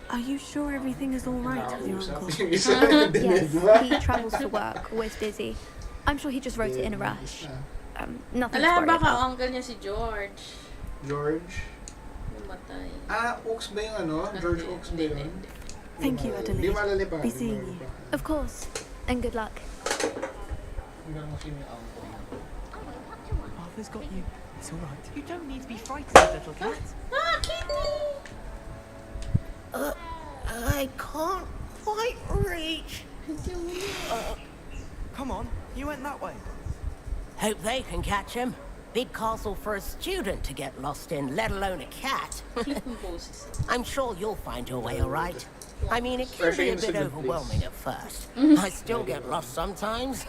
Are you sure everything is all right with your uncle? Yes, he travels for work, always busy. I'm sure he just wrote it in a rush. Nothing to Ala, worry baka about. uncle niya si George. George? Namatay. Oaks ba yung ano? George Oaks ba yun? Thank you, Di Adelaide. malali pa. Be seeing you. Of course, and good luck. Arthur's got you. It's all right. You don't need to be frightened, little cat. Ah, kitty! I can't quite reach. Come on, you went that way. Hope they can catch him. Big castle for a student to get lost in, let alone a cat. I'm sure you'll find your way all right. I mean, it can be a bit overwhelming at first. I still get lost sometimes.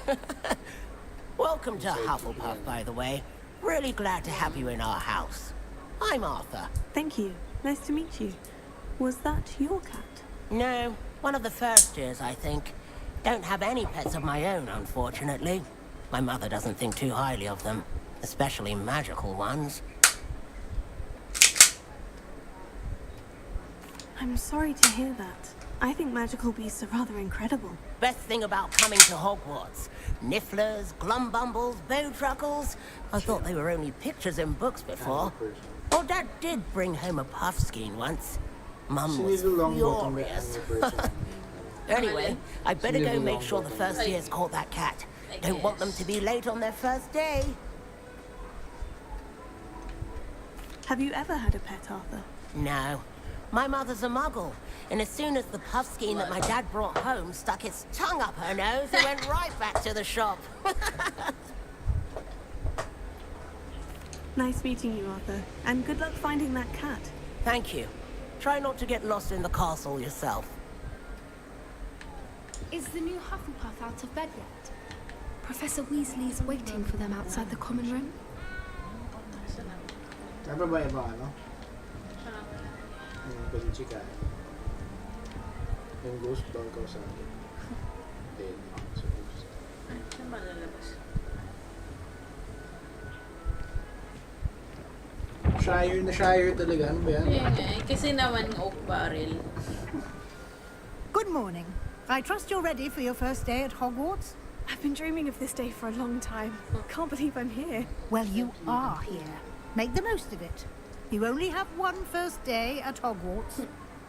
Welcome to Hufflepuff, by the way. Really glad to have you in our house. I'm Arthur. Thank you. Nice to meet you. Was that your cat? No, one of the first years, I think. Don't have any pets of my own, unfortunately. My mother doesn't think too highly of them, especially magical ones. I'm sorry to hear that. I think magical beasts are rather incredible. Best thing about coming to Hogwarts. Nifflers, glumbumbles, bowtruckles. I thought they were only pictures in books before. Oh, Dad did bring home a puffskein once. Mum was furious. Anyway, I better go make sure the first years caught that cat. Don't want them to be late on their first day. Have you ever had a pet, Arthur? No. My mother's a muggle, and as soon as the puffskein that my dad brought home stuck its tongue up her nose, it went right back to the shop. Nice meeting you, Arthur. And good luck finding that cat. Thank you. Try not to get lost in the castle yourself. Is the new Hufflepuff out of bed yet? Professor Weasley's waiting for them outside the common room. Ano ba iba ano? Yung Benchika. Yung ghost bang ka sa akin. Then, sa ghost. Saan ba lalabas? Shire na Shire talaga. Ano ba yan? Kasi naman oak barrel. Good morning. I trust you're ready for your first day at Hogwarts? I've been dreaming of this day for a long time. Can't believe I'm here. Well, you are here. Make the most of it. You only have one first day at Hogwarts.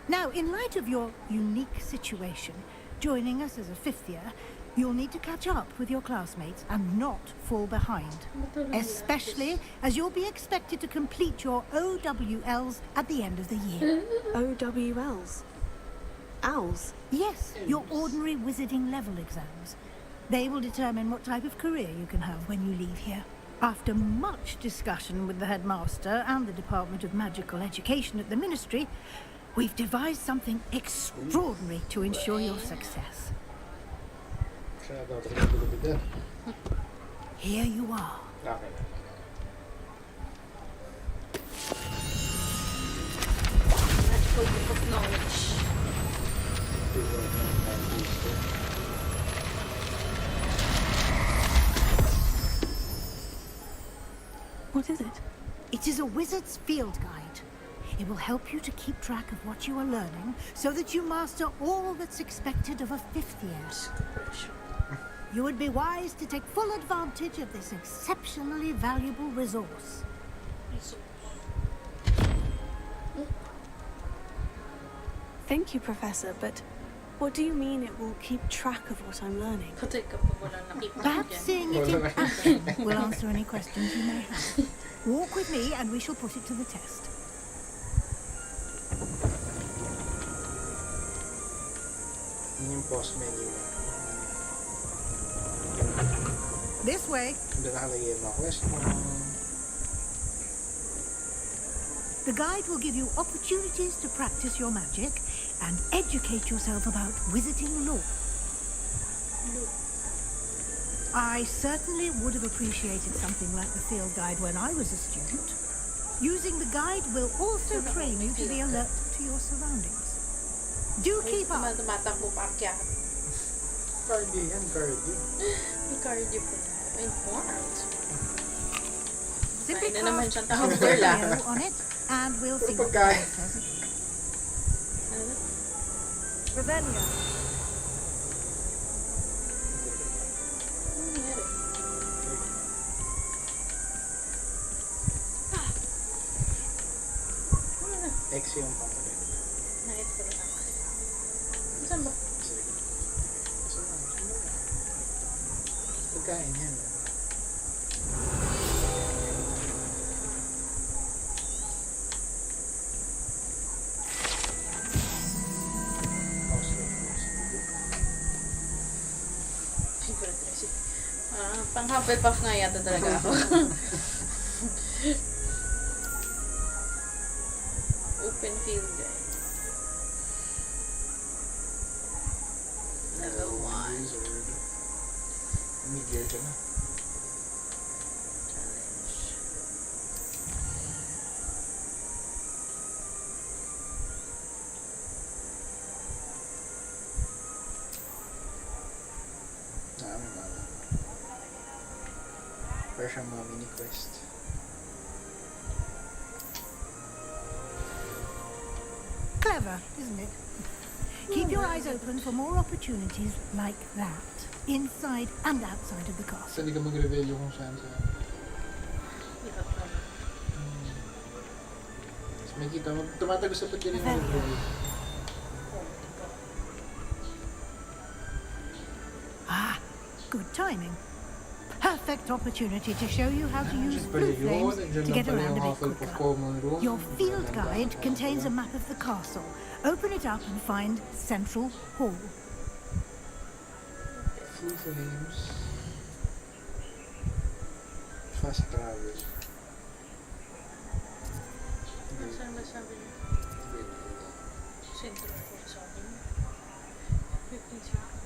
Now, in light of your unique situation, joining us as a fifth year, you'll need to catch up with your classmates and not fall behind. Especially as you'll be expected to complete your OWLs at the end of the year. OWLs? Owls? Yes, your ordinary wizarding level exams. They will determine what type of career you can have when you leave here. After much discussion with the headmaster and the Department of Magical Education at the Ministry, we've devised something extraordinary to ensure your success. Here you are. Okay. Magical book of knowledge. What is it? It is a wizard's field guide. It will help you to keep track of what you are learning so that you master all that's expected of a fifth year. You would be wise to take full advantage of this exceptionally valuable resource. Thank you, Professor, but what do you mean it will keep track of what I'm learning? Perhaps seeing it in action will answer any questions you may have. Walk with me and we shall put it to the test. Yung post menu. This way. Doon nakalagay yung mga question. The guide will give you opportunities to practice your magic and educate yourself about wizarding lore. I certainly would have appreciated something like the field guide when I was a student. Using the guide will also train you to be alert to your surroundings. Do keep up. Tumatakbo pa kya. Cardi yan, cardi. May cardi po. Informed. Simply na naman siyang cast tawag girl on it and we'll see what the guide says. Revelio. X yung pangkalit. Nakit ko rin ako. Saan ba? Pagkain yan. Secret recipe. Pang Hufflepuff nga yata talaga ako. Open field guide. Level 1. Mid-year ka na. Para siyang mga mini quest. Clever, isn't it? Keep your eyes open for more opportunities like that, inside and outside of the castle. Saan di ka mag-reveal kung saan sa... Mas may kita, tumatagos sa pagkiling ng mag-reveal. Ah, good timing. Perfect opportunity to show you how to use blue flames to get around a bit quicker. Your field guide contains a map of the castle. Open it up and find Central Hall. Blue flames. Fast travel. Saan ba sabi niya? Central Hall sabi niya. 15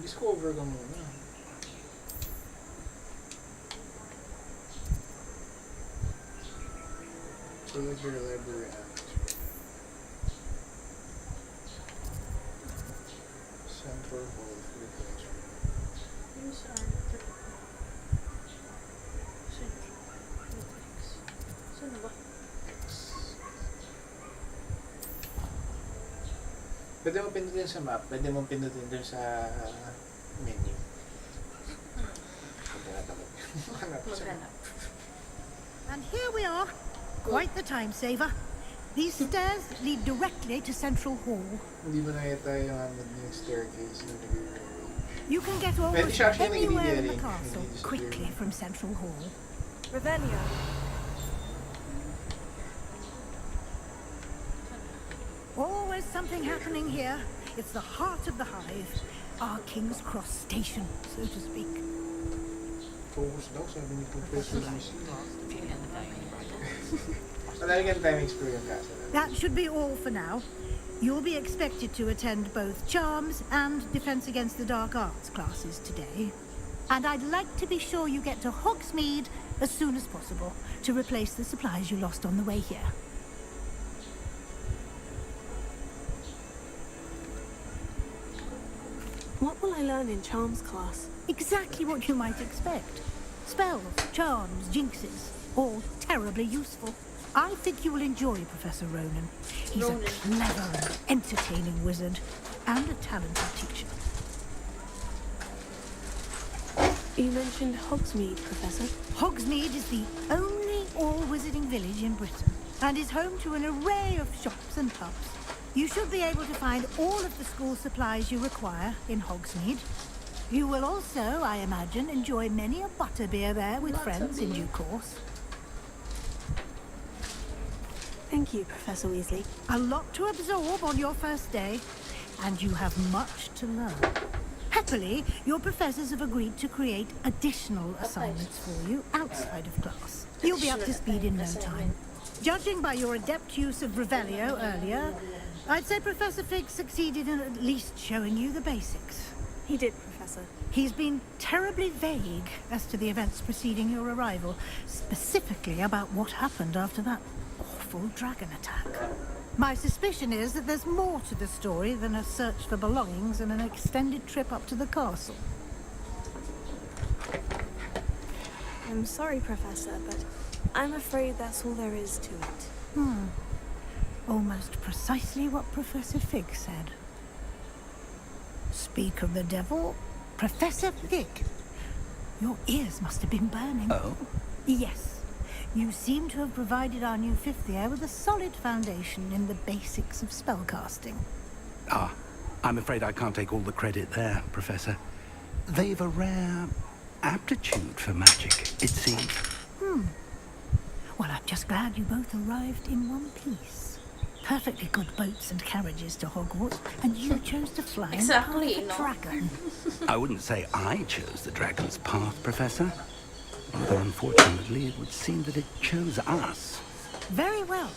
Discover ka muna. Select your library atmosphere. Central Hall for the classroom. These are Central X. Saan ba? Pwede mo pindutin sa map, pwede mo pindutin dun sa menu. And here we are. Quite the time saver. These stairs lead directly to Central Hall. Hindi mo nakita yung staircase na nag-rearrange. You can get almost anywhere in the castle quickly from Central Hall. Revelio. Always something happening here. It's the heart of the hive. Our King's Cross station, so to speak. Focus daw, sabi ni Professor Lucy. Talagang time experience ka. That should be all for now. You'll be expected to attend both Charms and Defense Against the Dark Arts classes today. And I'd like to be sure you get to Hogsmeade as soon as possible to replace the supplies you lost on the way here. What will I learn in Charms class? Exactly what you might expect. Spells, charms, jinxes, all terribly useful. I think you will enjoy Professor Ronan. He's a clever and entertaining wizard, and a talented teacher. You mentioned Hogsmeade, Professor. Hogsmeade is the only all-wizarding village in Britain, and is home to an array of shops and pubs. You should be able to find all of the school supplies you require in Hogsmeade. You will also, I imagine, enjoy many a butterbeer there with friends in due course. Thank you, Professor Weasley. A lot to absorb on your first day, and you have much to learn. Happily, your professors have agreed to create additional assignments for you outside of class. You'll be up to speed in no time. Judging by your adept use of Revelio earlier, I'd say Professor Fig succeeded in at least showing you the basics. He did, Professor. He's been terribly vague as to the events preceding your arrival, specifically about what happened after that awful dragon attack. My suspicion is that there's more to the story than a search for belongings and an extended trip up to the castle. I'm sorry, Professor, but I'm afraid that's all there is to it. Almost precisely what Professor Fig said. Speak of the devil, Professor Fig. Your ears must have been burning. Oh? Yes. You seem to have provided our new fifth year with a solid foundation in the basics of spellcasting. Ah, I'm afraid I can't take all the credit there, Professor. They've a rare aptitude for magic, it seems. Well, I'm just glad you both arrived in one piece. Perfectly good boats and carriages to Hogwarts, and you chose to fly in the path of a dragon. I wouldn't say I chose the dragon's path, Professor. Although, unfortunately, it would seem that it chose us. Very well.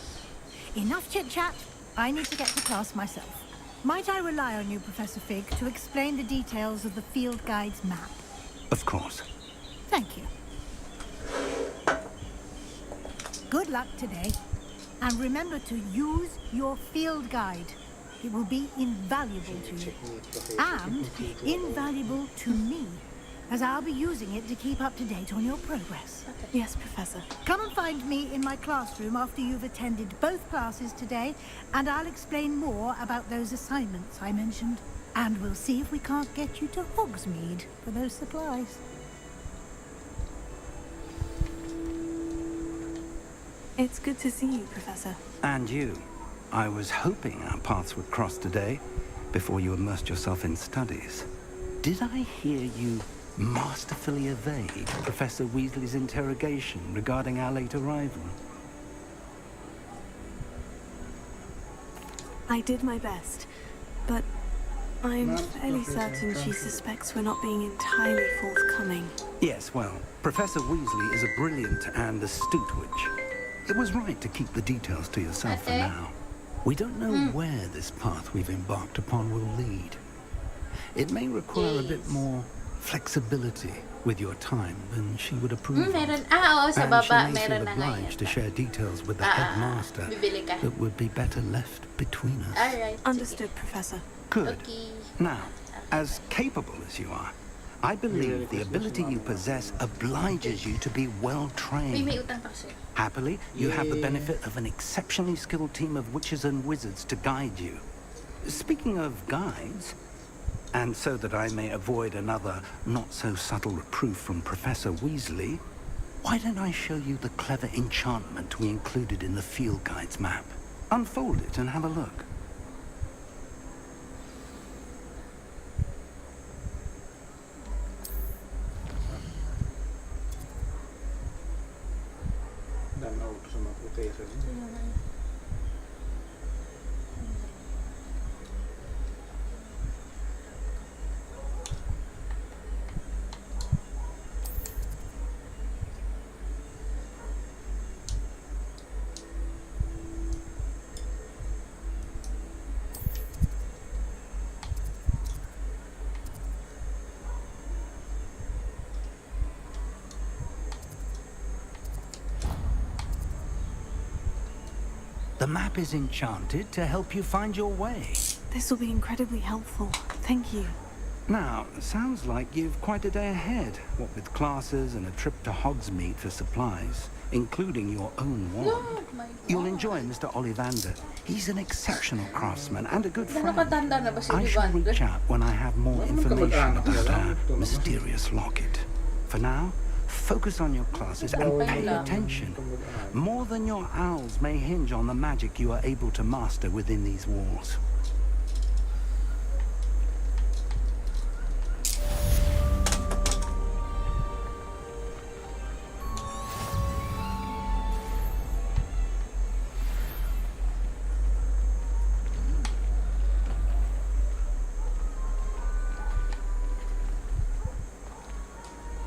Enough chit-chat. I need to get to class myself. Might I rely on you, Professor Fig, to explain the details of the field guide's map? Of course. Thank you. Good luck today. And remember to use your field guide. It will be invaluable to you. And invaluable to me, as I'll be using it to keep up to date on your progress. Yes, Professor. Come and find me in my classroom after you've attended both classes today, and I'll explain more about those assignments I mentioned. And we'll see if we can't get you to Hogsmeade for those supplies. It's good to see you, Professor. And you. I was hoping our paths would cross today, before you immersed yourself in studies. Did I hear you masterfully evade Professor Weasley's interrogation regarding our late arrival? I did my best, but I'm fairly certain she suspects we're not being entirely forthcoming. Yes, well, Professor Weasley is a brilliant and astute witch. It was right to keep the details to yourself for now. We don't know where this path we've embarked upon will lead. It may require a bit more flexibility with your time than she would approve of. Meron. Oo, sa baba, And she may meron feel na nga obliged to yata. share details with the headmaster Bibili ka. that would be better left between us. Alright. Understood, Professor. Good. Okay. Now, as capable as you are, I believe the ability you possess obliges you to be well trained. May utang pa kasi. Happily, you have the benefit of an exceptionally skilled team of witches and wizards to guide you. Speaking of guides, and so that I may avoid another not-so-subtle reproof from Professor Weasley, why don't I show you the clever enchantment we included in the field guide's map? Unfold it and have a look. The map is enchanted to help you find your way. This will be incredibly helpful. Thank you. Now, sounds like you've quite a day ahead, what with classes and a trip to Hogsmeade for supplies, including your own wand. Oh my God. You'll enjoy Mr. Ollivander. He's an exceptional craftsman and a good friend. Nakakatanda na ba si I shall Ollivander? reach out when I have more information about our mysterious locket. For now, focus on your classes and pay attention. More than your owls may hinge on the magic you are able to master within these walls.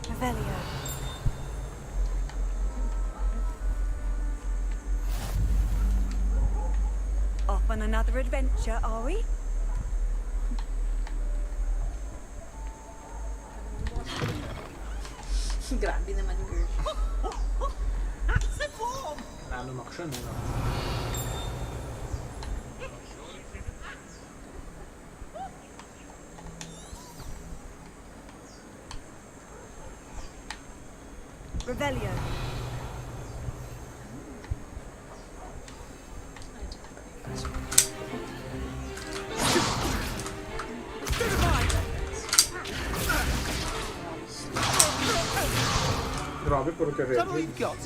Revelio. Off on another adventure, are we? Grabe naman, girl. Lalo maksyon, no? Revelio. Grabe, puro ka Is that all you've got?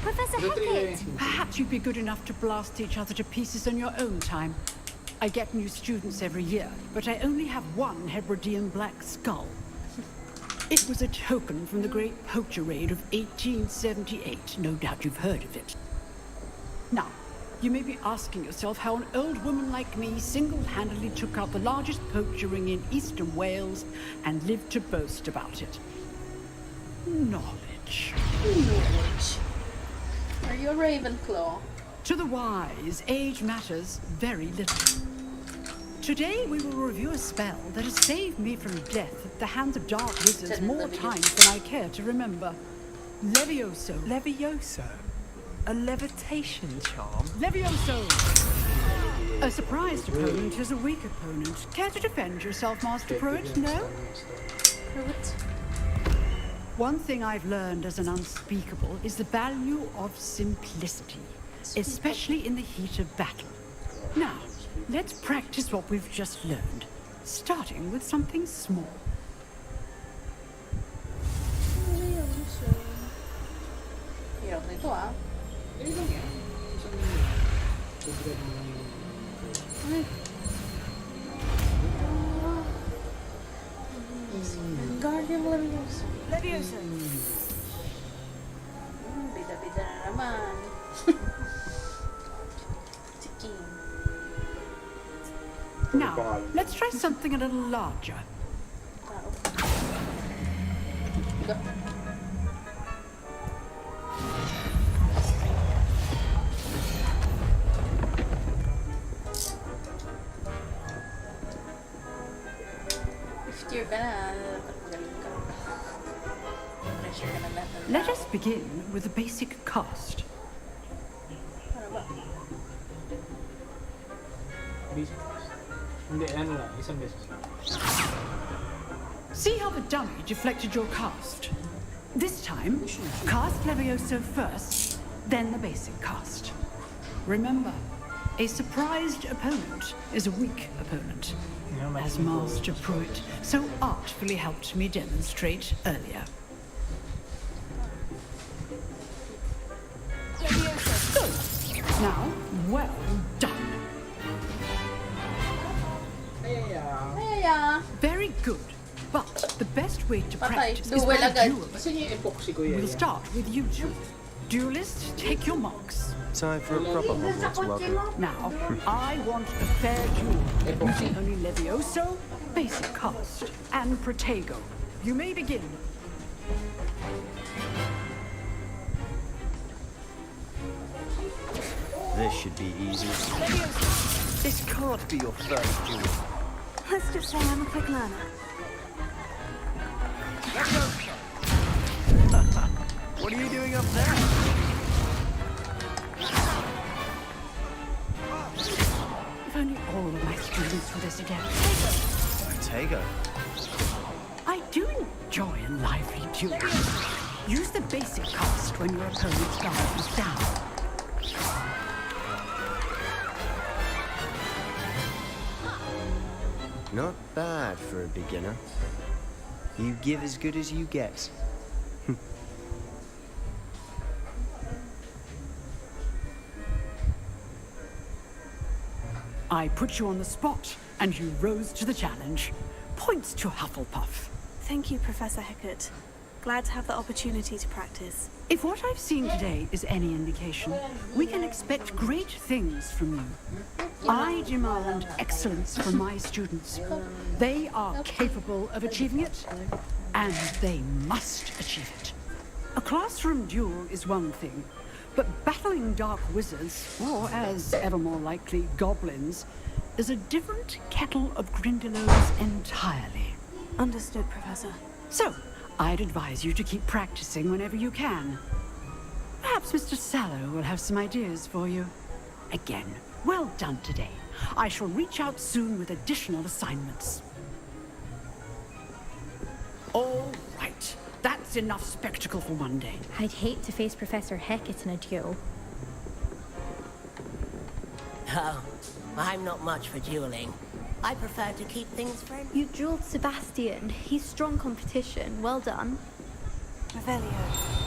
Professor Hackett! Perhaps you'd be good enough to blast each other to pieces on your own time. I get new students every year, but I only have one Hebridean black skull. It was a token from the Great Poacher Raid of 1878. No doubt you've heard of it. Now, you may be asking yourself how an old woman like me single-handedly took out the largest poacher ring in eastern Wales and lived to boast about it. Knowledge. Knowledge. Are you a Ravenclaw? To the wise, age matters very little. Today we will review a spell that has saved me from death at the hands of dark wizards more times than I care to remember. Levioso. Levioso? A levitation charm? Levioso! A surprised opponent is a weak opponent. Care to defend yourself, Master Pruitt? No? Pruitt? One thing I've learned as an unspeakable is the value of simplicity, especially in the heat of battle. Now, let's practice what we've just learned, starting with something small. Hirap nito ah. Guardian Leviosa. Leviosa. Bida-bida na naman. Chicken. Now, let's try something a little larger. Go. You're gonna let us begin with a basic cast. See how the dummy deflected your cast? This time, cast Levioso first, then the basic cast. Remember, a surprised opponent is a weak opponent, as Master Pruitt so artfully helped me demonstrate earlier. Good. Now, well done. Very good. But the best way to practice is by duel. We'll start with you two. Duelists, take your marks. Time for a proper Hogwarts welcome. Now, I want a fair duel. Using only Levioso, basic cast, and Protego. You may begin. This should be easy. This can't be your first duel. Let's just say I'm a quick learner. What are you doing up there? If only all of my students were this adept. Protego. I do enjoy a lively duel. Use the basic cast when your opponent's guard is down. Not bad for a beginner. You give as good as you get. I put you on the spot, and you rose to the challenge. Points to Hufflepuff. Thank you, Professor Hackett. Glad to have the opportunity to practice. If what I've seen today is any indication, we can expect great things from you. I demand excellence from my students. They are capable of achieving it, and they must achieve it. A classroom duel is one thing, but battling dark wizards, or as ever more likely, goblins, is a different kettle of Grindylows entirely. Understood, Professor. So, I'd advise you to keep practicing whenever you can. Perhaps Mr. Sallow will have some ideas for you. Again, well done today. I shall reach out soon with additional assignments. All right. That's enough spectacle for one day. I'd hate to face Professor Hecat in a duel. Oh, I'm not much for dueling. I prefer to keep things friendly. You dueled Sebastian. He's strong competition. Well done. Revelio.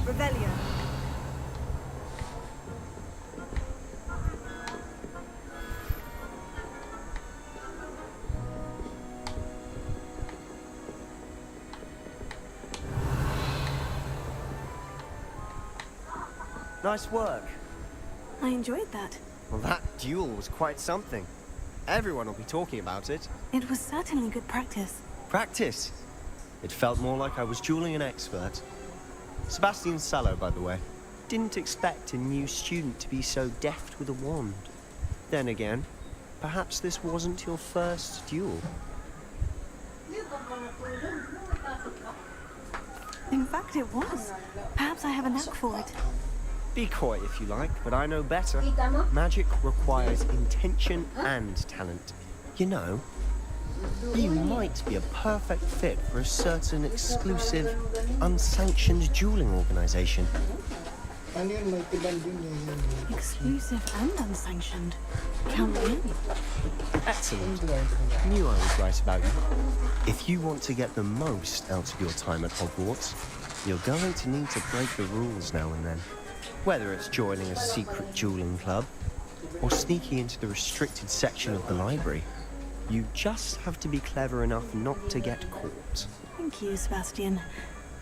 Revelio. Nice work. I enjoyed that. Well, that duel was quite something. Everyone will be talking about it. It was certainly good practice. Practice? It felt more like I was dueling an expert. Sebastian Sallow, by the way. Didn't expect a new student to be so deft with a wand. Then again, perhaps this wasn't your first duel. In fact, it was. Perhaps I have a knack for it. Be coy if you like, but I know better. Magic requires intention and talent. You know, you might be a perfect fit for a certain exclusive, unsanctioned dueling organization. Exclusive and unsanctioned. Count me in. Excellent. Knew I was right about you. If you want to get the most out of your time at Hogwarts, you're going to need to break the rules now and then. Whether it's joining a secret dueling club or sneaking into the restricted section of the library, you just have to be clever enough not to get caught. Thank you, Sebastian.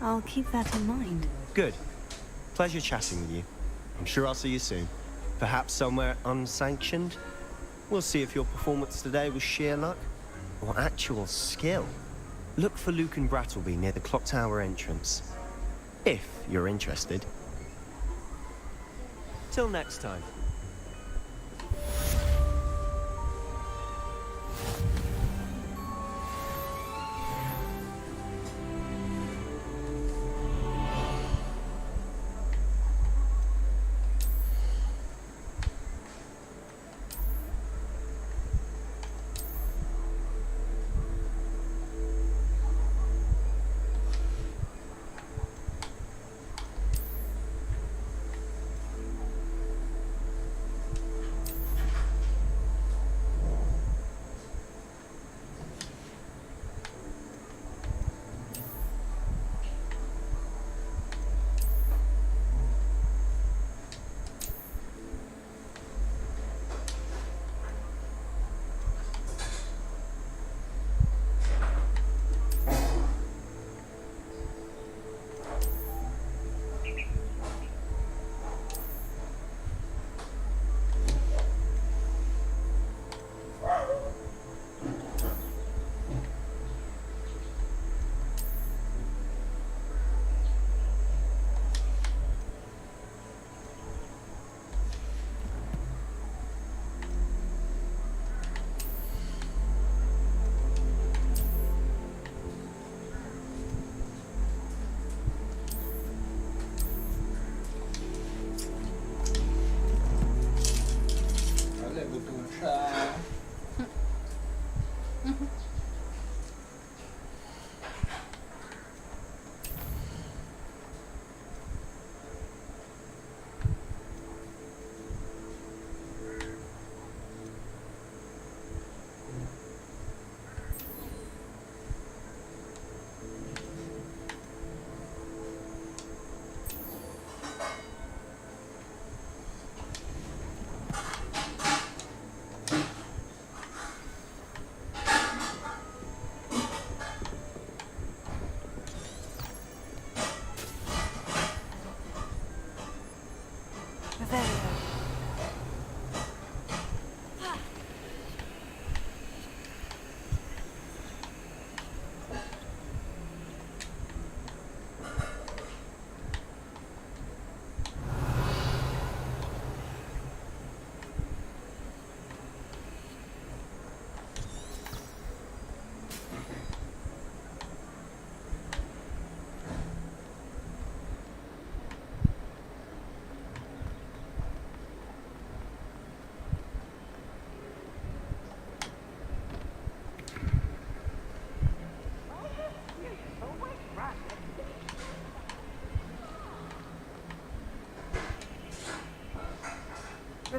I'll keep that in mind. Good. Pleasure chatting with you. I'm sure I'll see you soon. Perhaps somewhere unsanctioned? We'll see if your performance today was sheer luck or actual skill. Look for Luke and Brattleby near the clock tower entrance. If you're interested. Till next time.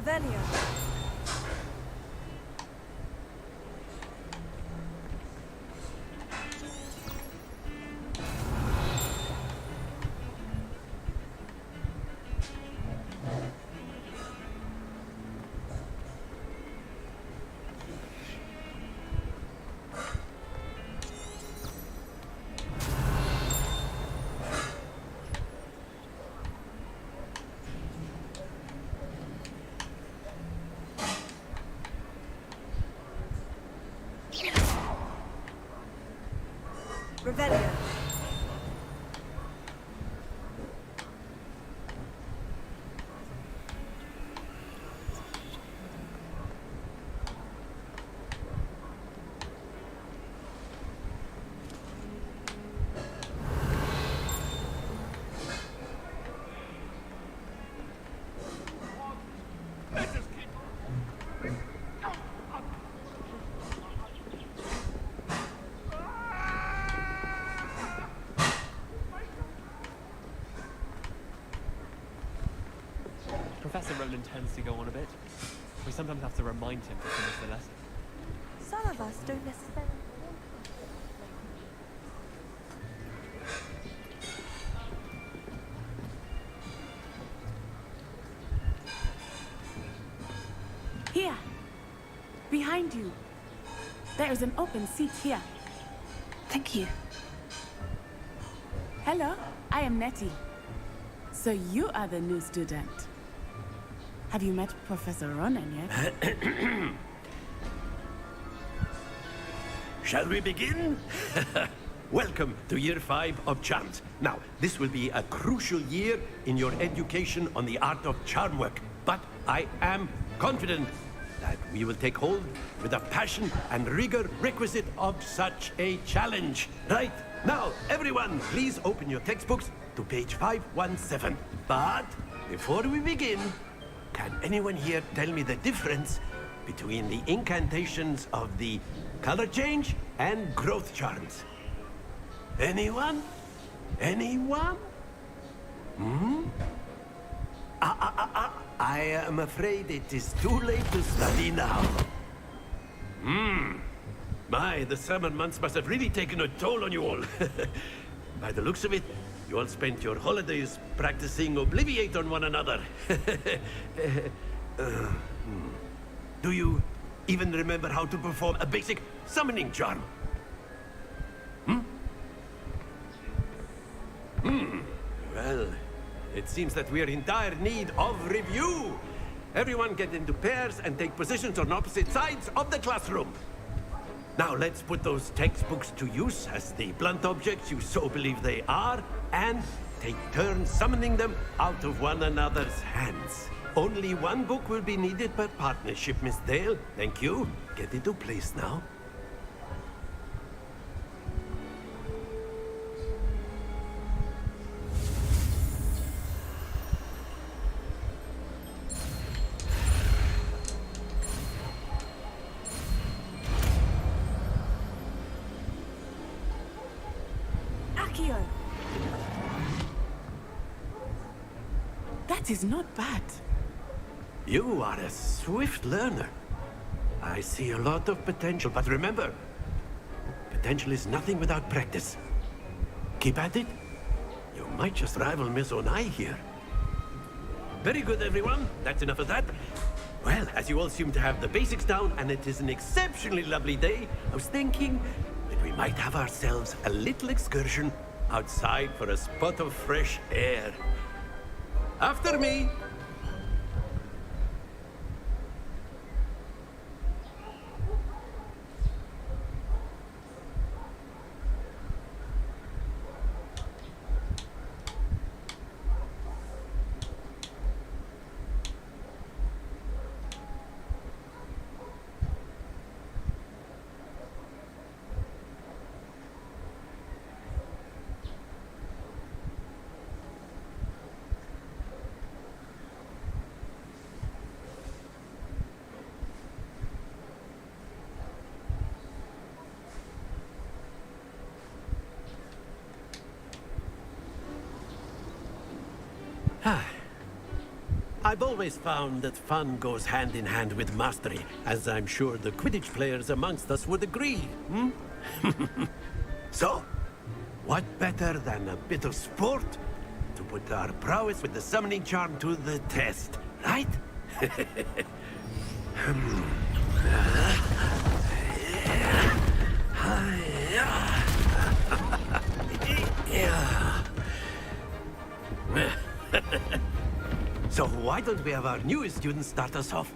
Revelio. Revelio. Professor Roland tends to go on a bit. We sometimes have to remind him to finish the lesson. Some of us don't necessarily. Here! Behind you! There is an open seat here. Thank you. Hello, I am Nettie. So you are the new student. Have you met Professor Ronan yet? Shall we begin? Welcome to Year 5 of Charms. Now, this will be a crucial year in your education on the art of charm work. But I am confident that we will take hold with the passion and rigor requisite of such a challenge. Right, now, everyone, please open your textbooks to page 517. But before we begin, can anyone here tell me the difference between the incantations of the color change and growth charms? Anyone? Anyone? Hmm? I am afraid it is too late to study now. My, the summer months must have really taken a toll on you all. By the looks of it, you all spent your holidays practicing Obliviate on one another. Do you even remember how to perform a basic summoning charm? Well, it seems that we are in dire need of review. Everyone get into pairs and take positions on opposite sides of the classroom. Now let's put those textbooks to use as the blunt objects you so believe they are, and take turns summoning them out of one another's hands. Only one book will be needed per partnership, Miss Dale. Thank you. Get into place now. Accio! That is not bad. You are a swift learner. I see a lot of potential, but remember, potential is nothing without practice. Keep at it. You might just rival Miss Onai here. Very good, everyone. That's enough of that. Well, as you all seem to have the basics down, and it is an exceptionally lovely day, I was thinking that we might have ourselves a little excursion outside for a spot of fresh air. After me. I've always found that fun goes hand in hand with mastery, as I'm sure the Quidditch players amongst us would agree. So, what better than a bit of sport to put our prowess with the summoning charm to the test, right? So why don't we have our newest student start us off?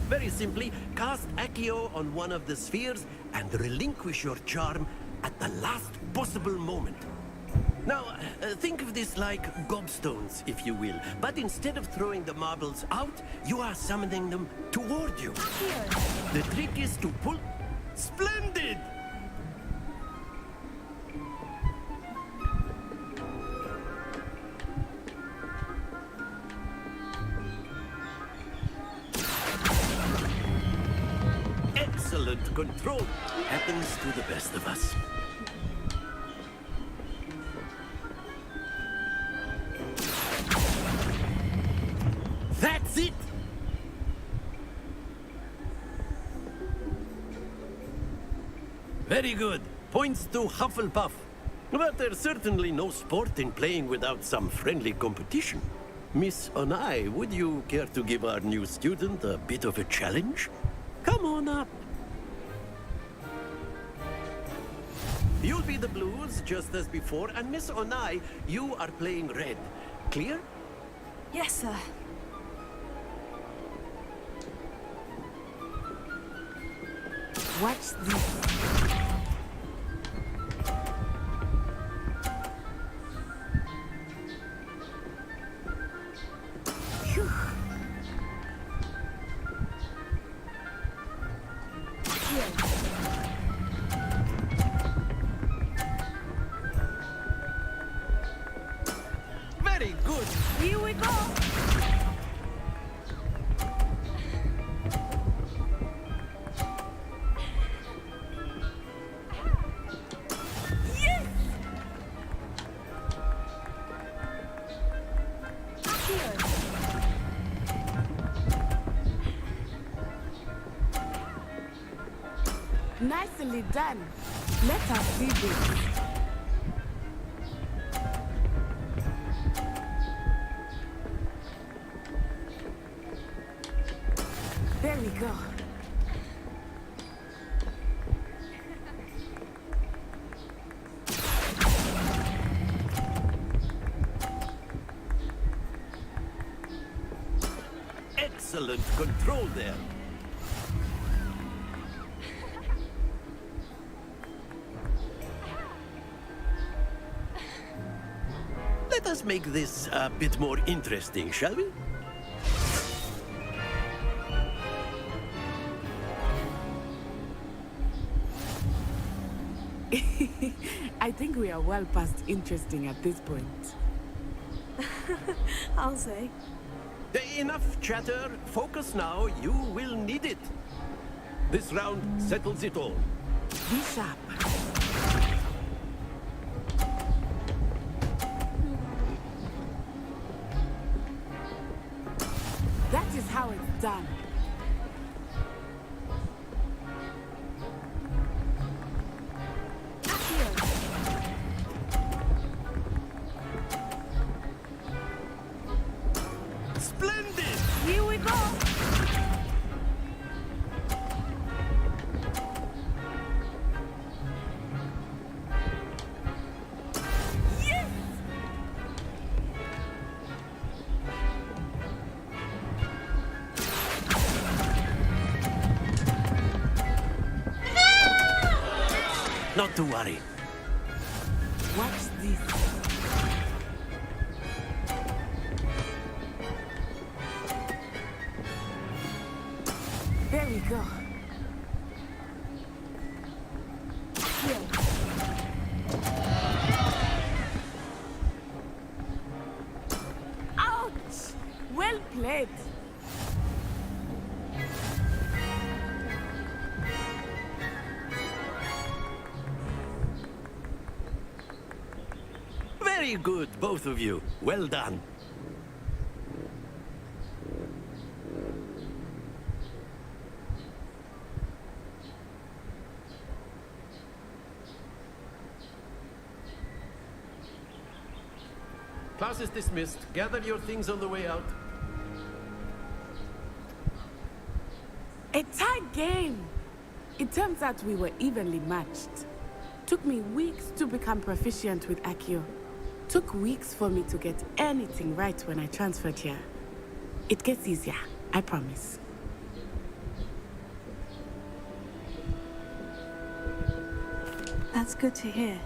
Very simply, cast Accio on one of the spheres and relinquish your charm at the last possible moment. Now, think of this like gobstones, if you will. But instead of throwing the marbles out, you are summoning them toward you. The trick is to pull... Splendid! Excellent control. Happens to the best of us. That's it! Very good. Points to Hufflepuff. But there's certainly no sport in playing without some friendly competition. Miss Onai, would you care to give our new student a bit of a challenge? Come on up. You'll be the blues, just as before, and Miss Onai, you are playing red. Clear? Yes, sir. Watch this. Phew. Very good. Here we go. Nicely done. Let us see this. There we go. Excellent control there. Let us make this a bit more interesting, shall we? I think we are well past interesting at this point. I'll say. Enough chatter. Focus now. You will need it. This round settles it all. Be sharp. That is how it's done. Splendid! Here we go! Yes! Not to worry. Watch this. There we go. Here. Ouch! Well played. Very good, both of you. Well done. Class is dismissed. Gather your things on the way out. A tight game. It turns out we were evenly matched. Took me weeks to become proficient with Accio. Took weeks for me to get anything right when I transferred here. It gets easier, I promise. That's good to hear.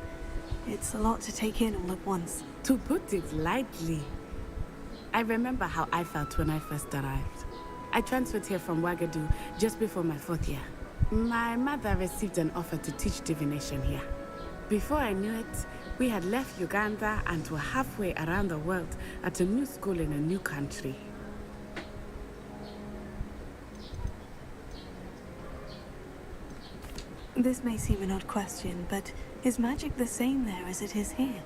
It's a lot to take in all at once. To put it lightly, I remember how I felt when I first arrived. I transferred here from Ouagadougou just before my 4th year. My mother received an offer to teach divination here. Before I knew it, we had left Uganda and were halfway around the world at a new school in a new country. This may seem an odd question, but is magic the same there as it is here?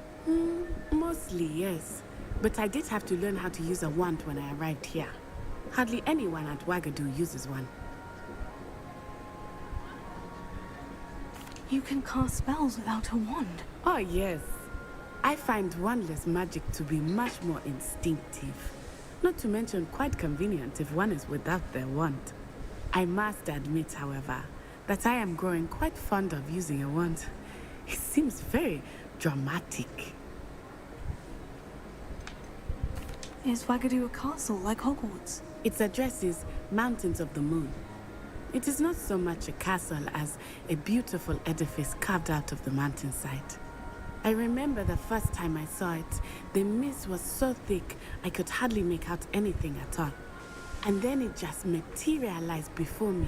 Mostly, yes. But I did have to learn how to use a wand when I arrived here. Hardly anyone at Ouagadougou uses one. You can cast spells without a wand? Oh, yes. I find wandless magic to be much more instinctive. Not to mention quite convenient if one is without their wand. I must admit, however, that I am growing quite fond of using a wand. It seems very dramatic. Is Ouagadougou a castle like Hogwarts? Its address is Mountains of the Moon. It is not so much a castle as a beautiful edifice carved out of the mountainside. I remember the first time I saw it, the mist was so thick I could hardly make out anything at all. And then it just materialized before me,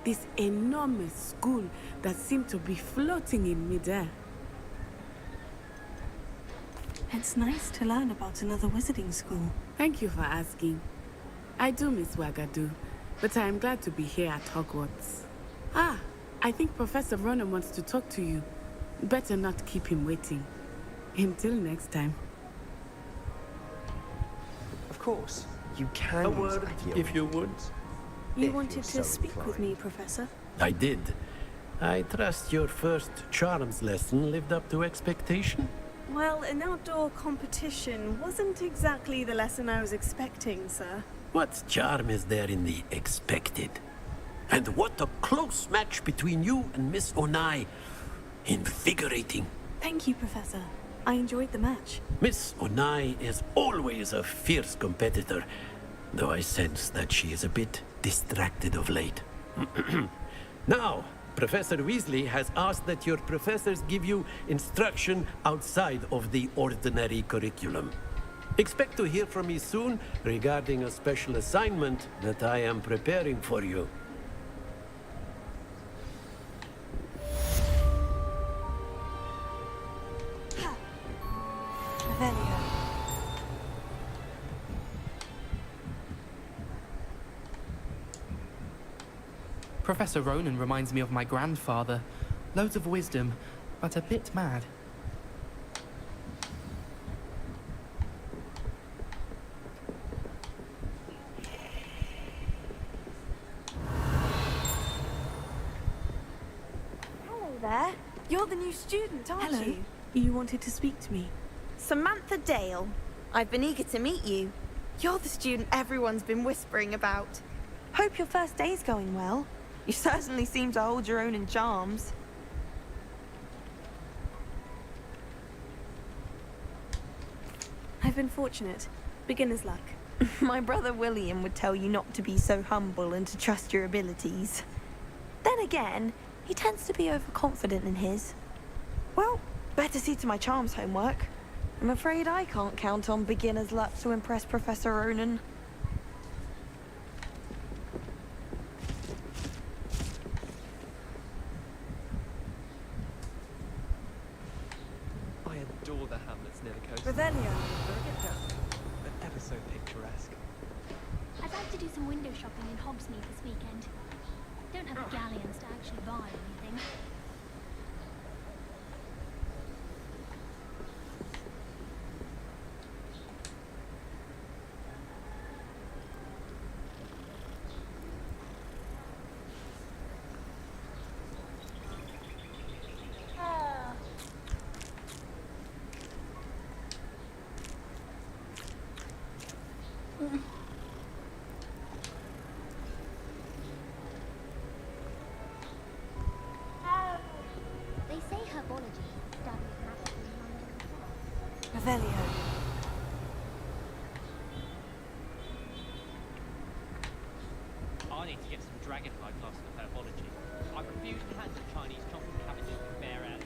this enormous school that seemed to be floating in midair. It's nice to learn about another wizarding school. Thank you for asking. I do miss Ouagadougou, but I am glad to be here at Hogwarts. Ah, I think Professor Ronan wants to talk to you. Better not keep him waiting. Until next time. Of course, you can A use word, Accio. if you would. You If wanted you're to so speak with inclined. me, Professor? I did. I trust your first charms lesson lived up to expectation. Well, an outdoor competition wasn't exactly the lesson I was expecting, sir. What charm is there in the expected? And what a close match between you and Miss Onai. Invigorating. Thank you, Professor. I enjoyed the match. Miss Onai is always a fierce competitor, though I sense that she is a bit distracted of late. Now, Professor Weasley has asked that your professors give you instruction outside of the ordinary curriculum. Expect to hear from me soon regarding a special assignment that I am preparing for you. Revelio. Professor Ronan reminds me of my grandfather. Loads of wisdom, but a bit mad. Hello there. You're the new student, aren't Hello. you? You wanted to speak to me? Samantha Dale. I've been eager to meet you. You're the student everyone's been whispering about. Hope your first day's going well. You certainly seem to hold your own in charms. I've been fortunate. Beginner's luck. My brother William would tell you not to be so humble and to trust your abilities. Then again, he tends to be overconfident in his. Well, better see to my charms homework. I'm afraid I can't count on beginner's luck to impress Professor Ronan. I adore the hamlets near the coast. Revelio. They're a bit down, but ever so picturesque. I'd like to do some window shopping in Hogsmeade this weekend. Don't have galleons to actually buy anything. Revelio. I need to get some dragonfly classes of herbology. I refuse to handle Chinese chocolate cabbages with bare hands.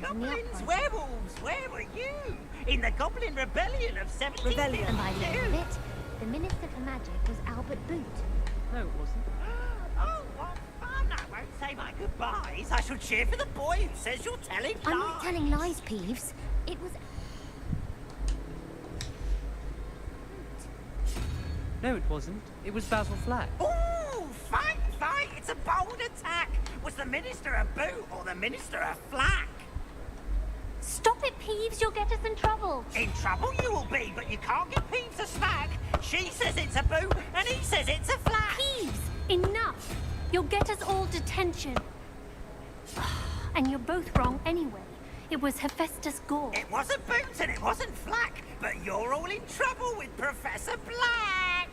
Goblins, werewolves, where were you? In the Goblin Rebellion of 1752? And by the end of it, the Minister for Magic was Albert Boot. No, it wasn't. Oh, what fun! I won't say my goodbyes. I shall cheer for the boy who says you're telling lies. I'm not telling lies, Peeves. It was... No, it wasn't. It was Basil Flack. Ooh, fight! It's a bold attack. Was the Minister a boot or the Minister a flack? Stop it, Peeves. You'll get us in trouble. In trouble you will be, but you can't get Peeves a snack. She says it's a boot, and he says it's a flack. Peeves, enough. You'll get us all detention. And you're both wrong anyway. It was Hephaestus Gore. It wasn't boot and it wasn't flack, but you're all in trouble with Professor Black.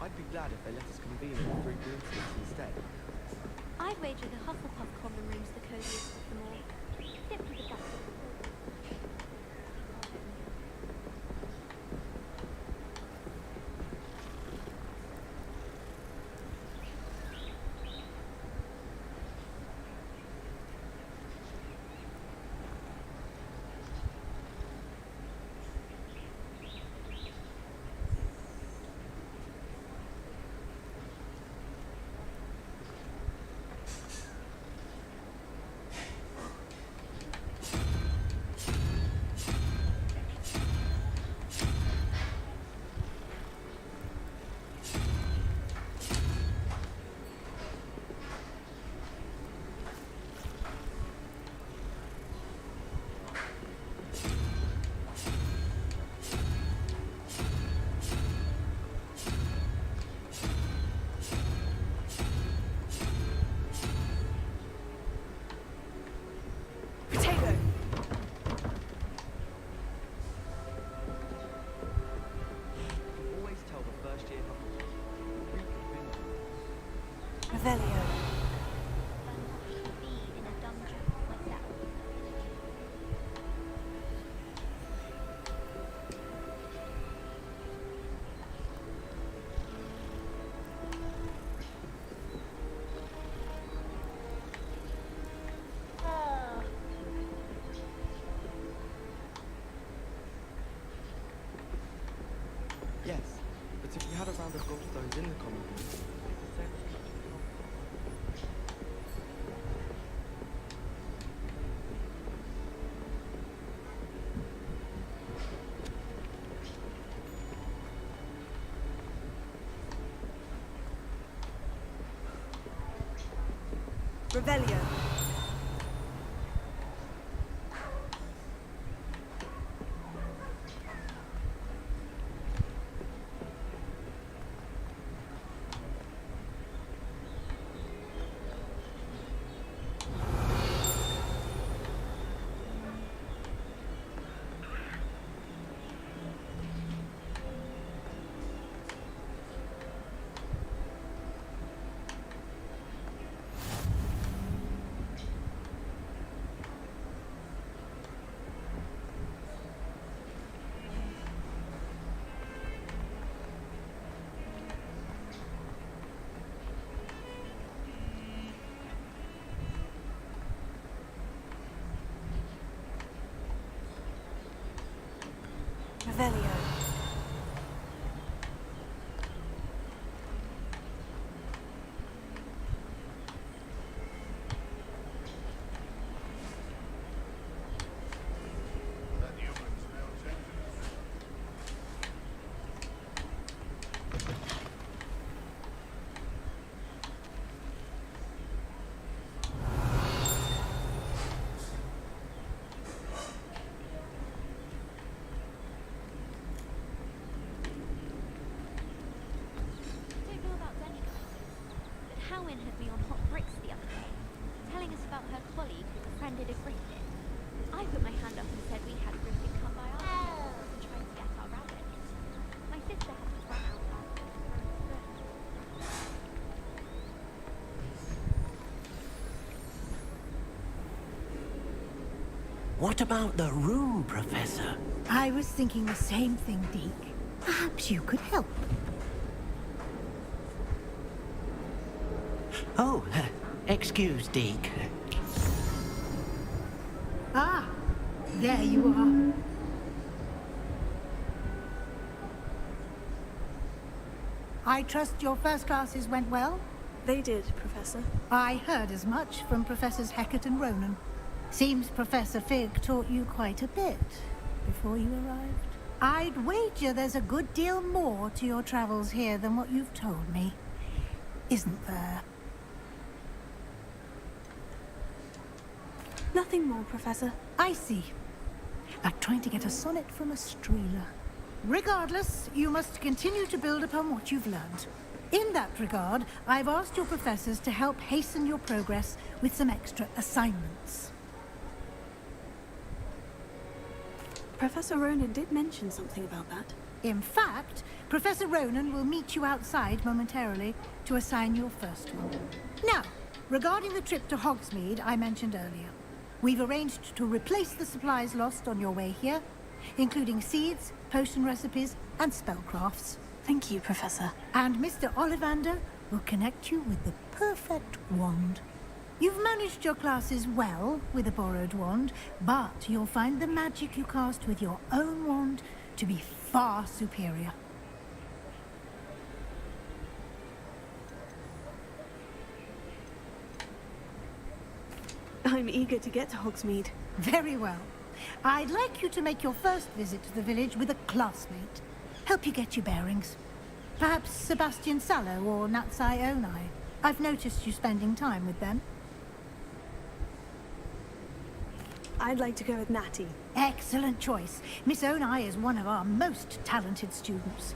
I'd be glad if they let us convene in the 3 broomsticks instead. I'd wager the Hufflepuff common room's the coziest of them all. Except for the back. Revelio. Yes, but if you had a round of gallstones in the common room, Revelio. Revelio. Cowan had me on hot bricks the other day, telling us about her colleague who befriended a Griffin. I put my hand up and said we had a Griffin come by our house and tried to get our rabbit. My sister had to run out after What about the room, Professor? I was thinking the same thing, Deke. Perhaps you could help. Oh, excuse, Deke. Ah, there you are. I trust your first classes went well? They did, Professor. I heard as much from Professors Hecat and Ronan. Seems Professor Fig taught you quite a bit before you arrived. I'd wager there's a good deal more to your travels here than what you've told me. Isn't there? Nothing more, Professor. I see. Like trying to get a sonnet from a streeler. Regardless, you must continue to build upon what you've learned. In that regard, I've asked your professors to help hasten your progress with some extra assignments. Professor Ronan did mention something about that. In fact, Professor Ronan will meet you outside momentarily to assign your first one. Now, regarding the trip to Hogsmeade I mentioned earlier, we've arranged to replace the supplies lost on your way here, including seeds, potion recipes, and spellcrafts. Thank you, Professor. And Mr. Ollivander will connect you with the perfect wand. You've managed your classes well with a borrowed wand, but you'll find the magic you cast with your own wand to be far superior. I'm eager to get to Hogsmeade. Very well. I'd like you to make your first visit to the village with a classmate. Help you get your bearings. Perhaps Sebastian Sallow or Natsai Onai. I've noticed you spending time with them. I'd like to go with Natty. Excellent choice. Miss Onai is one of our most talented students.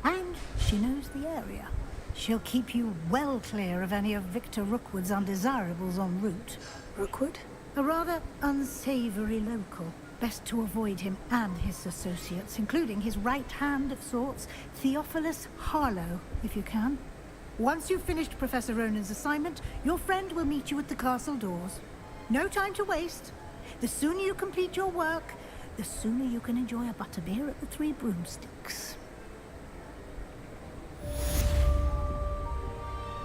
And she knows the area. She'll keep you well clear of any of Victor Rookwood's undesirables en route. Rookwood? A rather unsavory local. Best to avoid him and his associates, including his right hand of sorts, Theophilus Harlow, if you can. Once you've finished Professor Ronan's assignment, your friend will meet you at the castle doors. No time to waste. The sooner you complete your work, the sooner you can enjoy a butterbeer at the Three Broomsticks.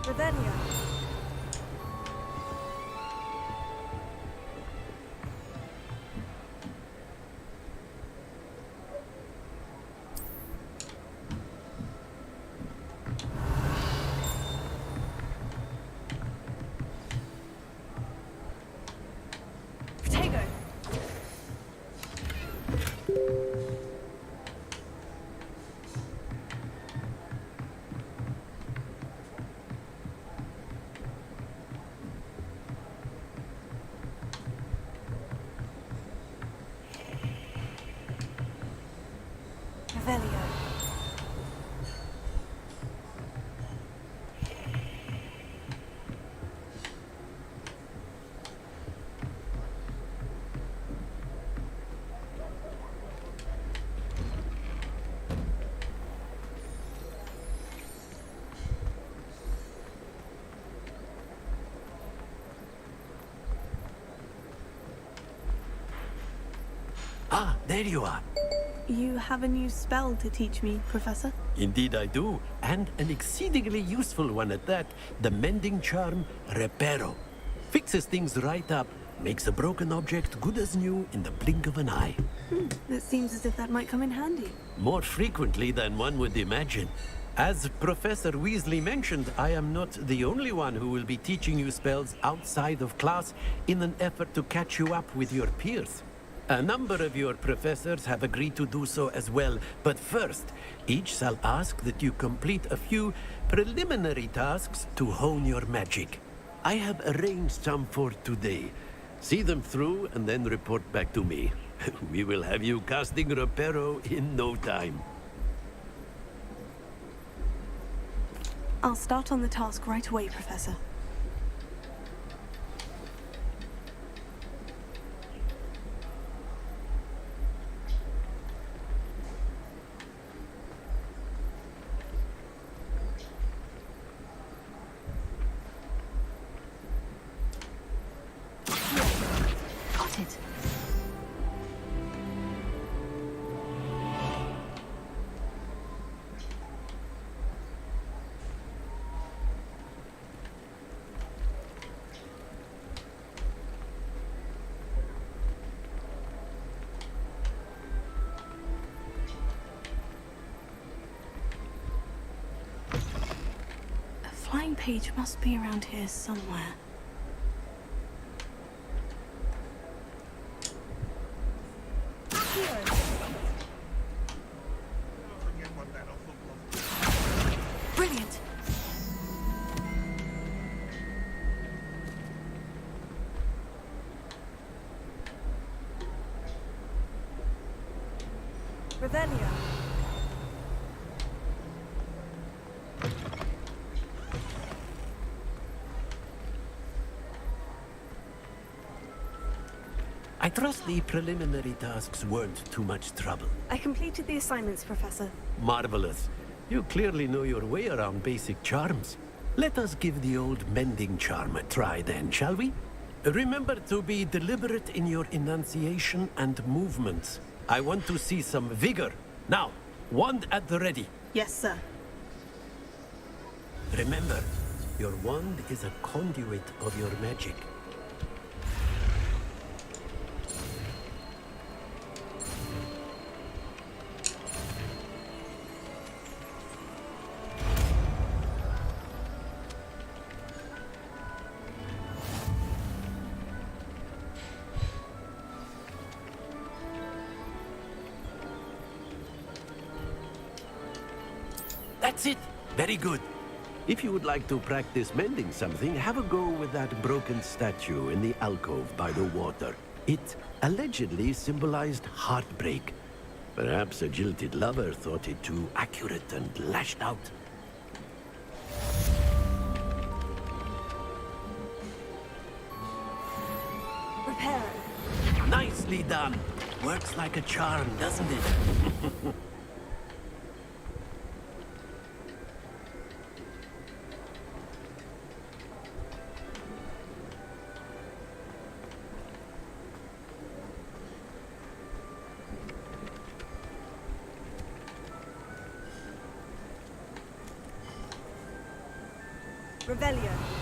Revelio. Revelio. Ah, there you are. You have a new spell to teach me, Professor? Indeed I do, and an exceedingly useful one at that. The mending charm, Reparo. Fixes things right up, makes a broken object good as new in the blink of an eye. It seems as if that might come in handy. More frequently than one would imagine. As Professor Weasley mentioned, I am not the only one who will be teaching you spells outside of class in an effort to catch you up with your peers. A number of your professors have agreed to do so as well, but first, each shall ask that you complete a few preliminary tasks to hone your magic. I have arranged some for today. See them through and then report back to me. We will have you casting Reparo in no time. I'll start on the task right away, Professor. Got it. A flying page must be around here somewhere. Brilliant! Revelio. I trust the preliminary tasks weren't too much trouble. I completed the assignments, Professor. Marvelous. You clearly know your way around basic charms. Let us give the old mending charm a try then, shall we? Remember to be deliberate in your enunciation and movements. I want to see some vigor. Now, wand at the ready. Yes, sir. Remember, your wand is a conduit of your magic. That's it. Very good. If you would like to practice mending something, have a go with that broken statue in the alcove by the water. It allegedly symbolized heartbreak. Perhaps a jilted lover thought it too accurate and lashed out. Reparo. Nicely done. Works like a charm, doesn't it? Revelio.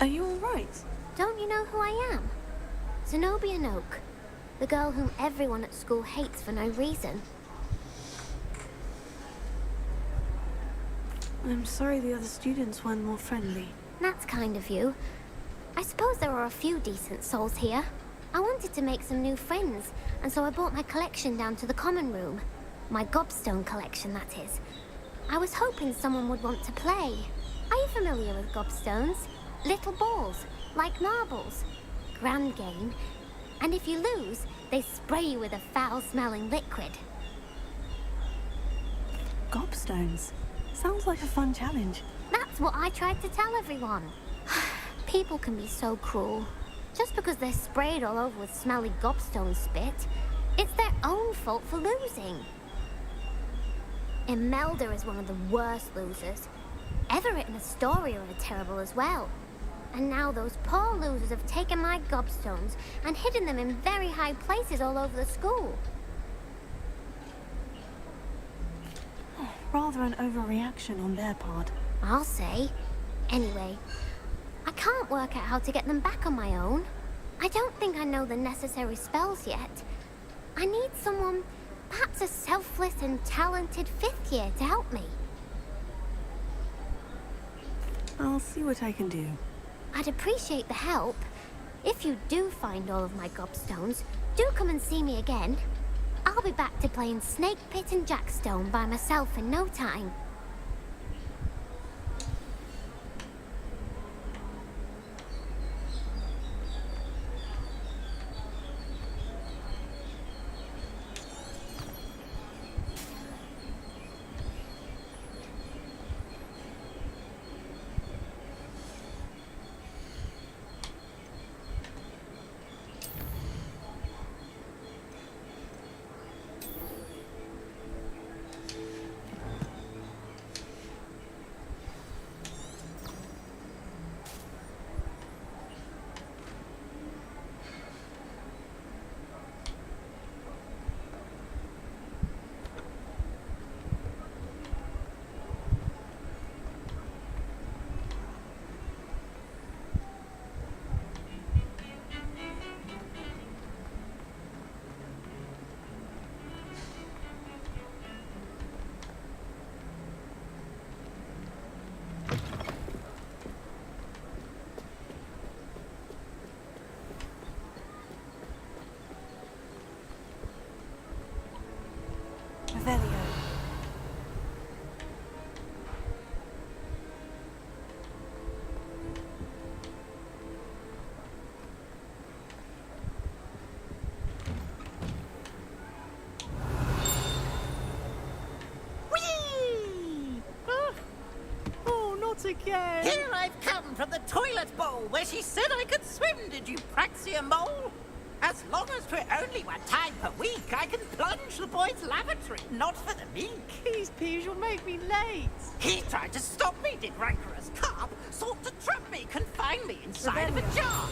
Are you all right? Don't you know who I am? Zenobia Noak, the girl whom everyone at school hates for no reason. I'm sorry the other students weren't more friendly. That's kind of you. I suppose there are a few decent souls here. I wanted to make some new friends, and so I brought my collection down to the common room. My gobstone collection, that is. I was hoping someone would want to play. Are you familiar with gobstones? Little balls, like marbles. Grand game. And if you lose, they spray you with a foul-smelling liquid. Gobstones? Sounds like a fun challenge. That's what I tried to tell everyone. People can be so cruel. Just because they're sprayed all over with smelly gobstone spit, it's their own fault for losing. Imelda is one of the worst losers. Everett and Astoria are terrible as well. And now those poor losers have taken my gobstones and hidden them in very high places all over the school. Rather an overreaction on their part. I'll say. Anyway, I can't work out how to get them back on my own. I don't think I know the necessary spells yet. I need someone, perhaps a selfless and talented 5th year to help me. I'll see what I can do. I'd appreciate the help. If you do find all of my gobstones, do come and see me again. I'll be back to playing Snake Pit and Jackstone by myself in no time. Revelio. Whee! Oh, not again! Here I've come from the toilet bowl where she said I could swim, did you praxia mole? As long as for only one time per week, I can plunge the boy's lavatory, not for the meek. Please, Peas, you'll make me late. He tried to stop me, did rancorous carp, sought to trap me, confine me inside of a jar.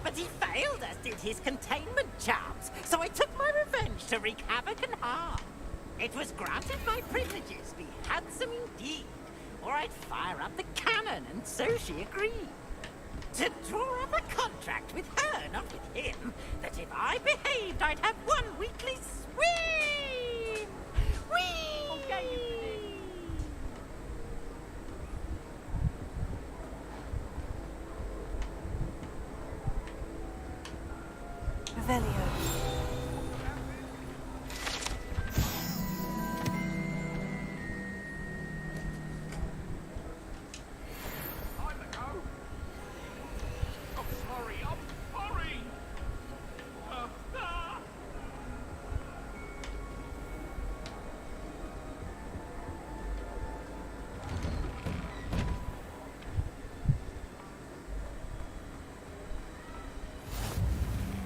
But he failed, as did his containment charms, so I took my revenge to wreak havoc and harm. It was granted my privileges be handsome indeed, or I'd fire up the cannon, and so she agreed. To draw up a contract with her, not with him, that if I behaved, I'd have one weekly swim! Whee! Okay. Revelio.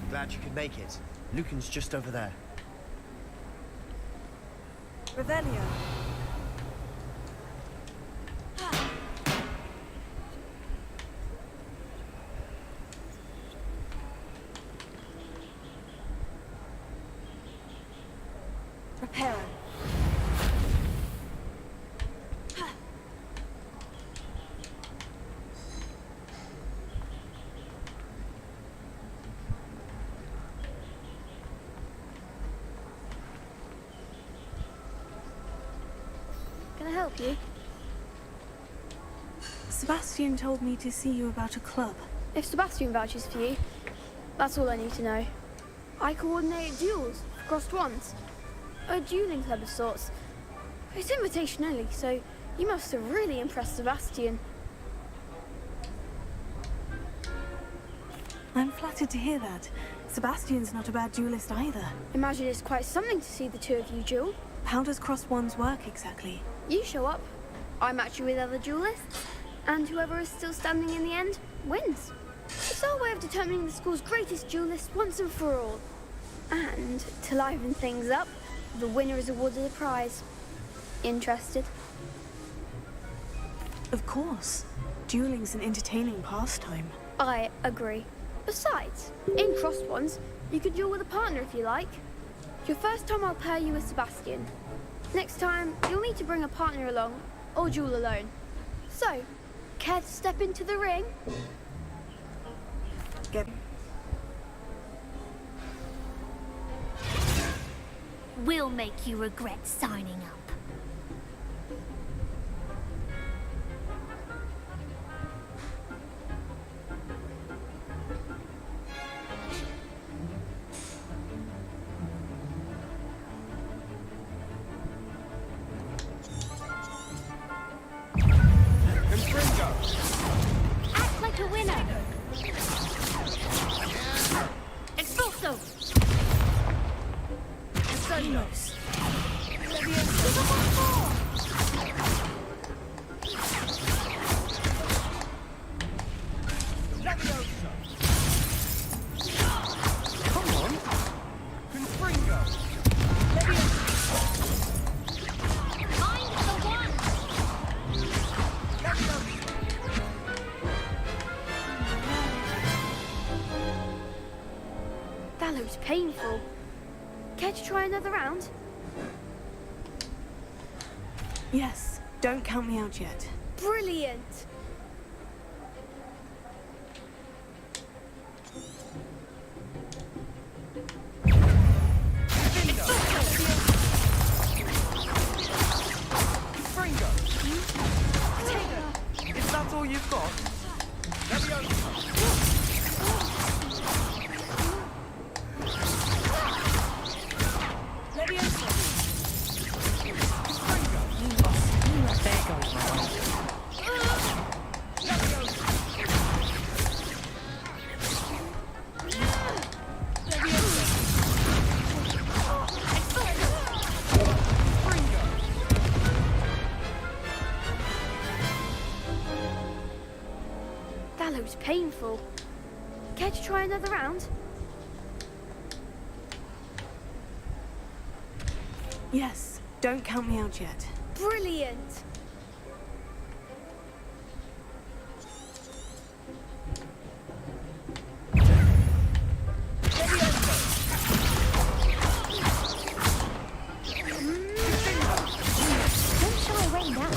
Glad you could make it. Lucan's just over there. Revelio. Reparo. Can I help you? Sebastian told me to see you about a club. If Sebastian vouches for you, that's all I need to know. I coordinate duels, crossed ones. A dueling club of sorts. It's invitation only, so you must have really impressed Sebastian. I'm flattered to hear that. Sebastian's not a bad duelist either. Imagine it's quite something to see the two of you duel. How does cross wands work exactly? You show up, I match you with other duelists, and whoever is still standing in the end wins. It's our way of determining the school's greatest duelist once and for all. And to liven things up, the winner is awarded a prize. Interested? Of course. Dueling's an entertaining pastime. I agree. Besides, in crossed ones, you could duel with a partner if you like. Your first time I'll pair you with Sebastian. Next time, you'll need to bring a partner along, or duel alone. So, care to step into the ring? We'll make you regret signing up. Act like a winner. Expulso. Solos. Come on. Confringo. Mind the one. That looks painful. Care to try another round? Yes, don't count me out yet. Brilliant! Confringo. If that's all you've got. was painful. Care to try another round? Yes, don't count me out yet. Brilliant! Don't shy away now.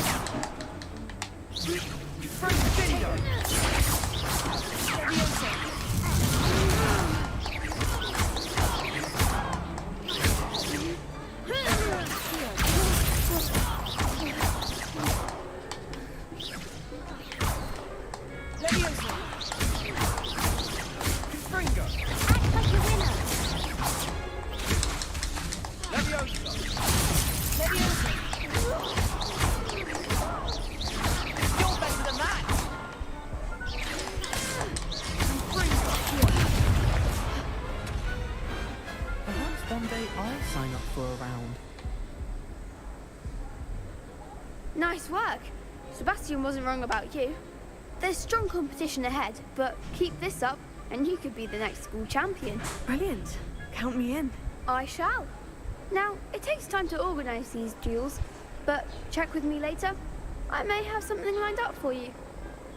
Perhaps one day I'll sign up for a round. Nice work. Sebastian wasn't wrong about you. There's strong competition ahead, but keep this up and you could be the next school champion. Brilliant. Count me in. I shall. Now, it takes time to organise these duels, but check with me later. I may have something lined up for you.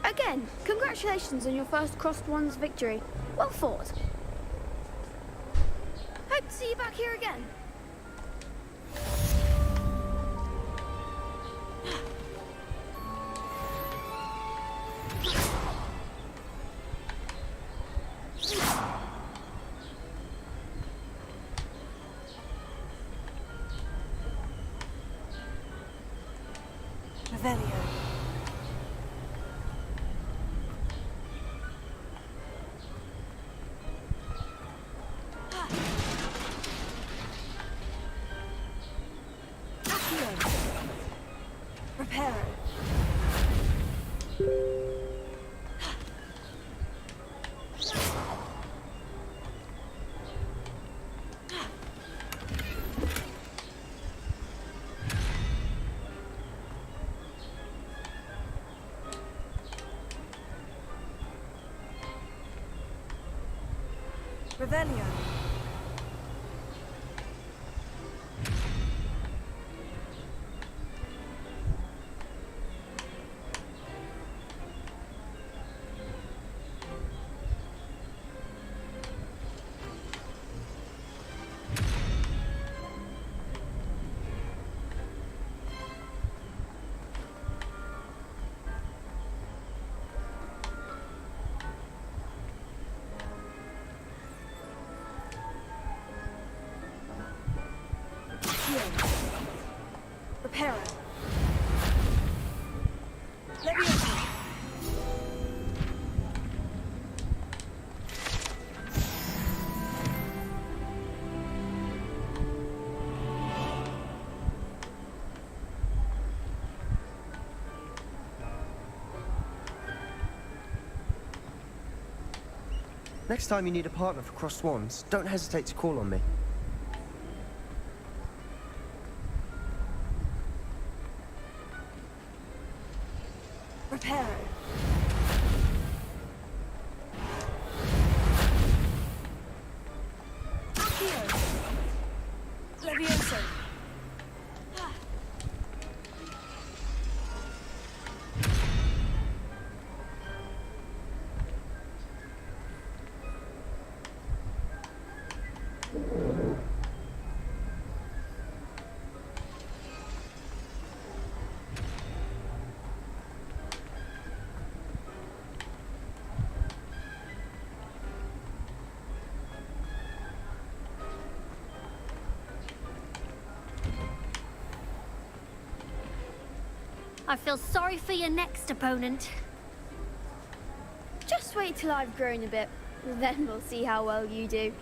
Again, congratulations on your first Crossed Wands victory. Well fought. Hope to see you back here again. Revelio. Reparo. Revelio. Reparo. Leviosa. Next time you need a partner for Crossed Wands, don't hesitate to call on me. Reparo. Accio. Levioso. I feel sorry for your next opponent. Just wait till I've grown a bit, then we'll see how well you do.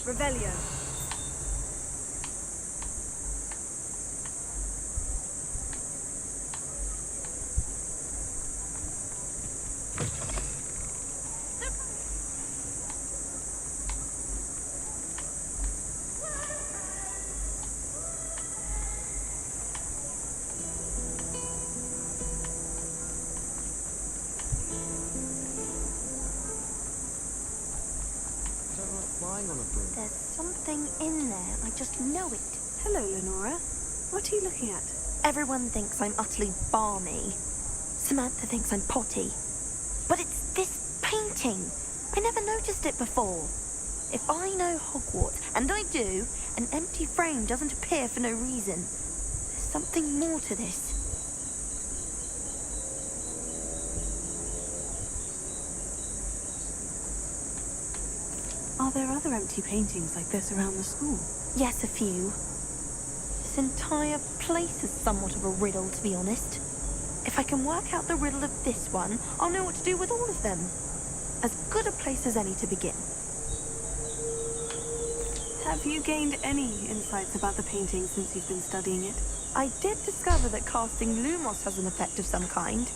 Revelio. There's something in there. I just know it. Hello, Lenora. What are you looking at? Everyone thinks I'm utterly balmy. Samantha thinks I'm potty. But it's this painting. I never noticed it before. If I know Hogwarts, and I do, an empty frame doesn't appear for no reason. There's something more to this. Are there other empty paintings like this around the school? Yes, a few. This entire place is somewhat of a riddle, to be honest. If I can work out the riddle of this one, I'll know what to do with all of them. As good a place as any to begin. Have you gained any insights about the painting since you've been studying it? I did discover that casting Lumos has an effect of some kind.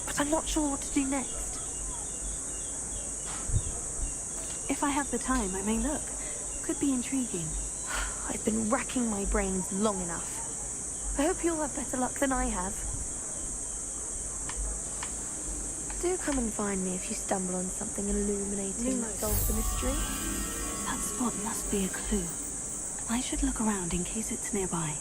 But I'm not sure what to do next. If I have the time, I may look. Could be intriguing. I've been racking my brains long enough. I hope you'll have better luck than I have. Do come and find me if you stumble on something illuminating that solves the mystery. That spot must be a clue. I should look around in case it's nearby.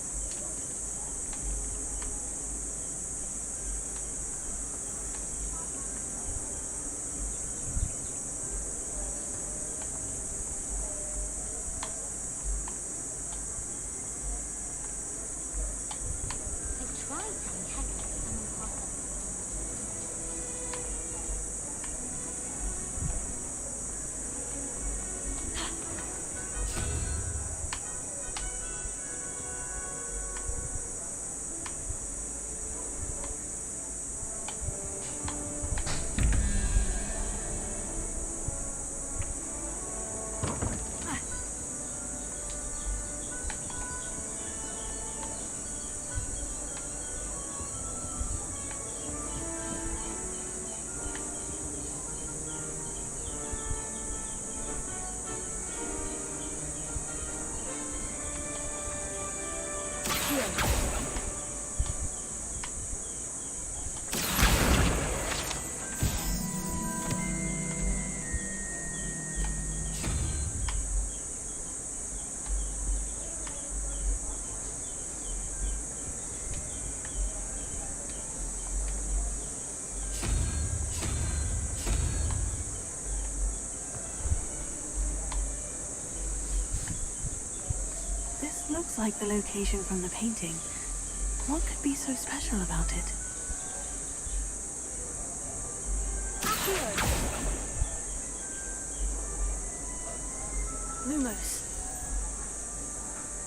This looks like the location from the painting. What could be so special about it? Lumos.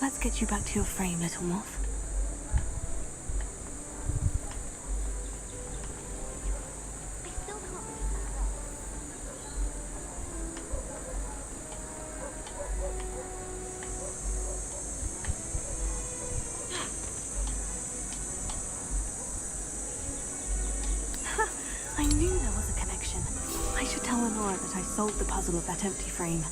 Let's get you back to your frame, little moth. I knew there was a connection. I should tell Lenora that I solved the puzzle of that empty frame.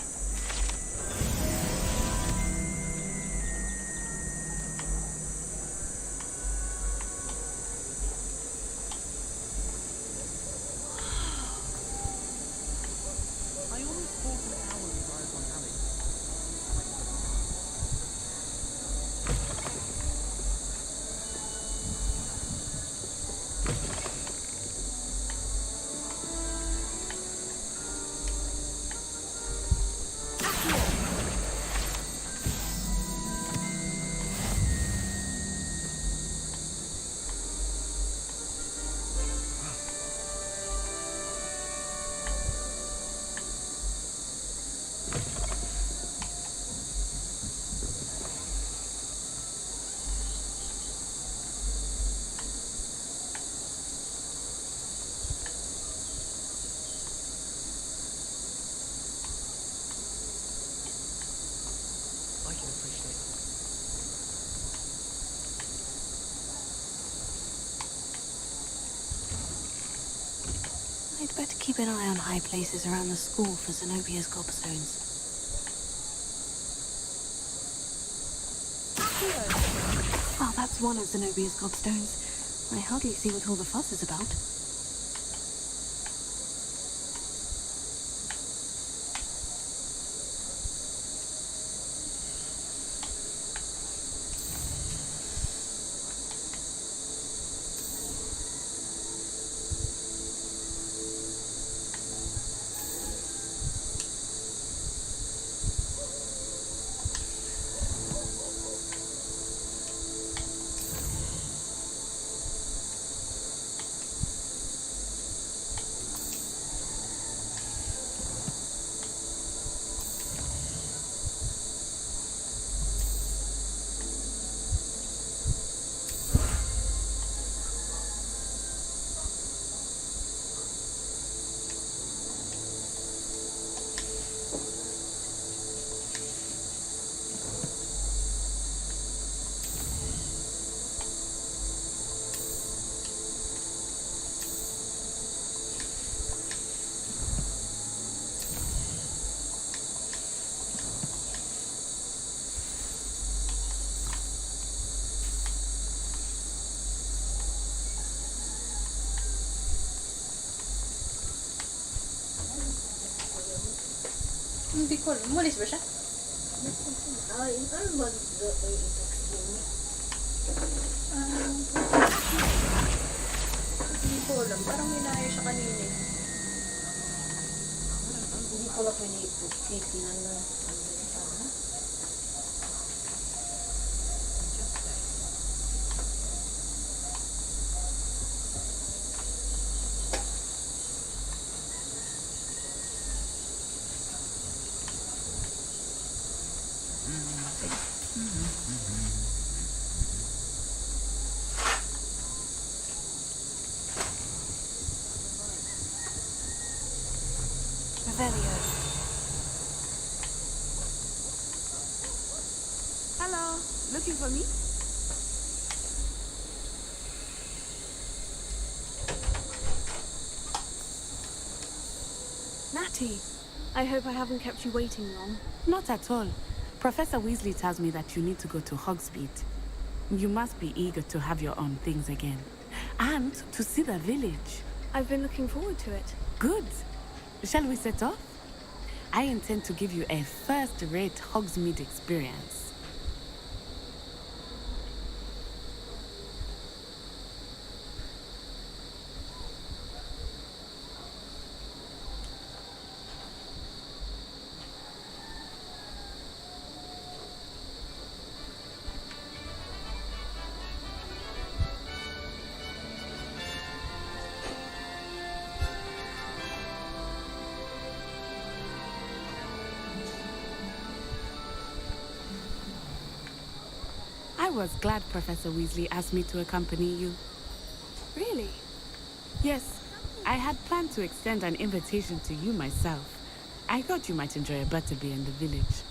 I'd better keep an eye on high places around the school for Zenobia's gobstones. Well, that's one of Zenobia's gobstones. I hardly see what all the fuss is about. Hindi ko alam. Umalis ba siya? Ay, ano ba Hindi ko alam. Parang may nayo siya kanina. Hindi ko lang pinitinan na. Revelio. Hello, looking for me? Natty, I hope I haven't kept you waiting long. Not at all. Professor Weasley tells me that you need to go to Hogsmeade. You must be eager to have your own things again. And to see the village. I've been looking forward to it. Good. Shall we set off? I intend to give you a first-rate Hogsmeade experience. I was glad Professor Weasley asked me to accompany you. Really? Yes, I had planned to extend an invitation to you myself. I thought you might enjoy a butterbeer in the village.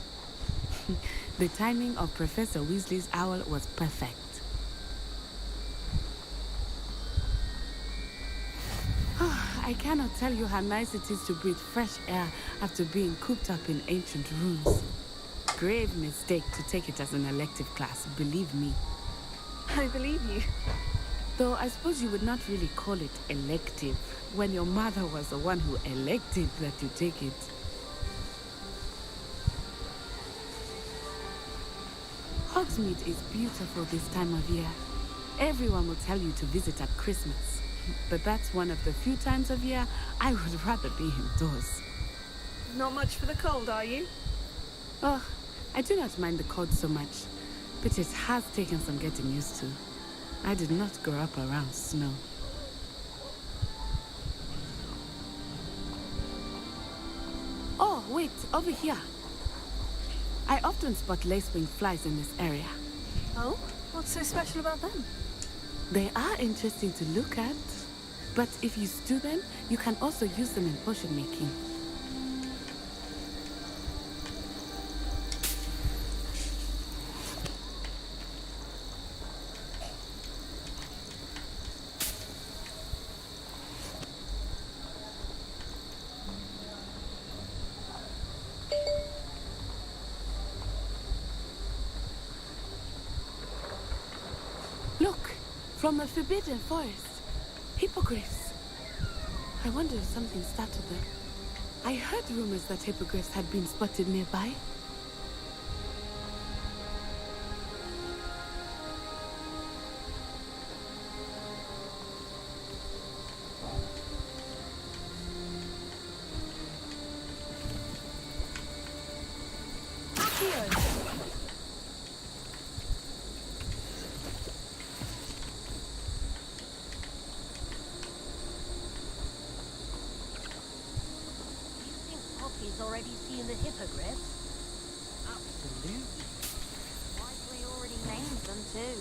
The timing of Professor Weasley's owl was perfect. I cannot tell you how nice it is to breathe fresh air after being cooped up in ancient rooms. Grave mistake to take it as an elective class, believe me. I believe you. Though I suppose you would not really call it elective when your mother was the one who elected that you take it. Hogsmeade is beautiful this time of year. Everyone will tell you to visit at Christmas. But that's one of the few times of year I would rather be indoors. Not much for the cold, are you? Oh, I do not mind the cold so much, but it has taken some getting used to. I did not grow up around snow. Oh, wait, over here. I often spot lacewing flies in this area. Oh? What's so special about them? They are interesting to look at, but if you stew them, you can also use them in potion making. From a forbidden forest. Hippogriffs. I wonder if something started them. I heard rumors that hippogriffs had been spotted nearby. Poppy's already seen the hippogriffs. Absolutely. Likely already named them too.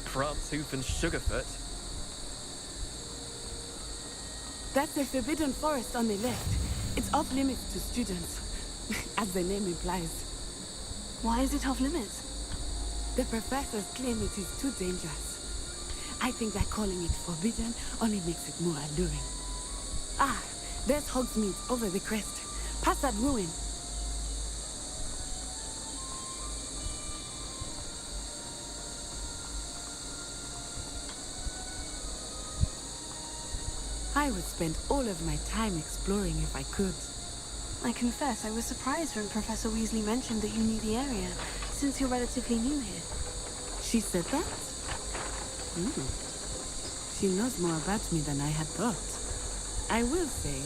Prantzoof and Sugarfoot. That's the forbidden forest on the left. It's off limits to students, as the name implies. Why is it off limits? The professors claim it is too dangerous. I think that calling it forbidden only makes it more alluring. Ah, there's Hogsmeade over the crest. Past that ruin. I would spend all of my time exploring if I could. I confess I was surprised when Professor Weasley mentioned that you knew the area, since you're relatively new here. She said that? She knows more about me than I had thought. I will say,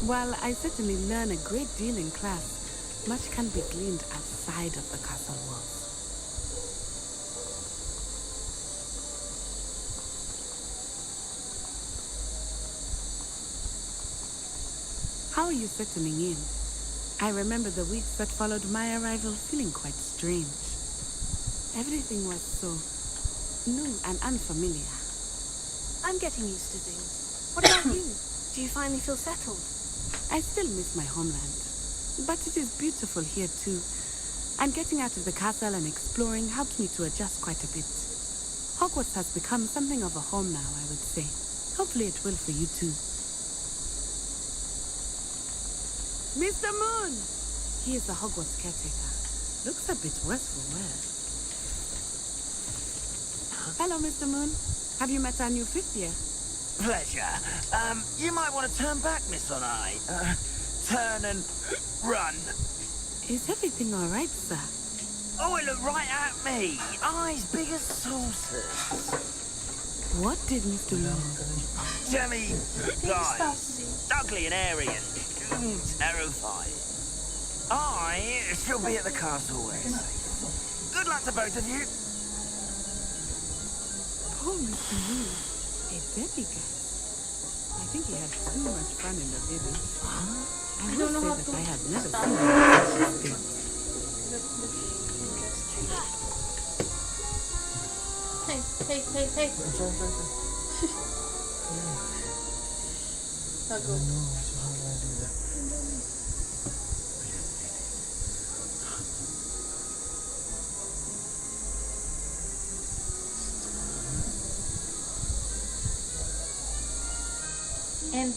while I certainly learn a great deal in class, much can be gleaned outside of the castle walls. How are you settling in? I remember the weeks that followed my arrival feeling quite strange. Everything was so new and unfamiliar. I'm getting used to things. What about you? Do you finally feel settled? I still miss my homeland, but it is beautiful here too. And getting out of the castle and exploring helped me to adjust quite a bit. Hogwarts has become something of a home now, I would say. Hopefully it will for you too. Mr. Moon! He is the Hogwarts caretaker. Looks a bit worse for wear. Hello, Mr. Moon. Have you met our new fifth year? Pleasure. You might want to turn back, Miss Onai. Turn and run. Is everything all right, sir? Oh, it looked right at me. Eyes big as saucers. What did Mr. Moon? Jelly guys. Ugly and airy and terrifying. I shall be at the castle where it's safe. Good luck to both of you. Poor Mr. Moon. A demigod. I think he had too much fun in the village. I will say that I have never seen him such Hey. I'll go. And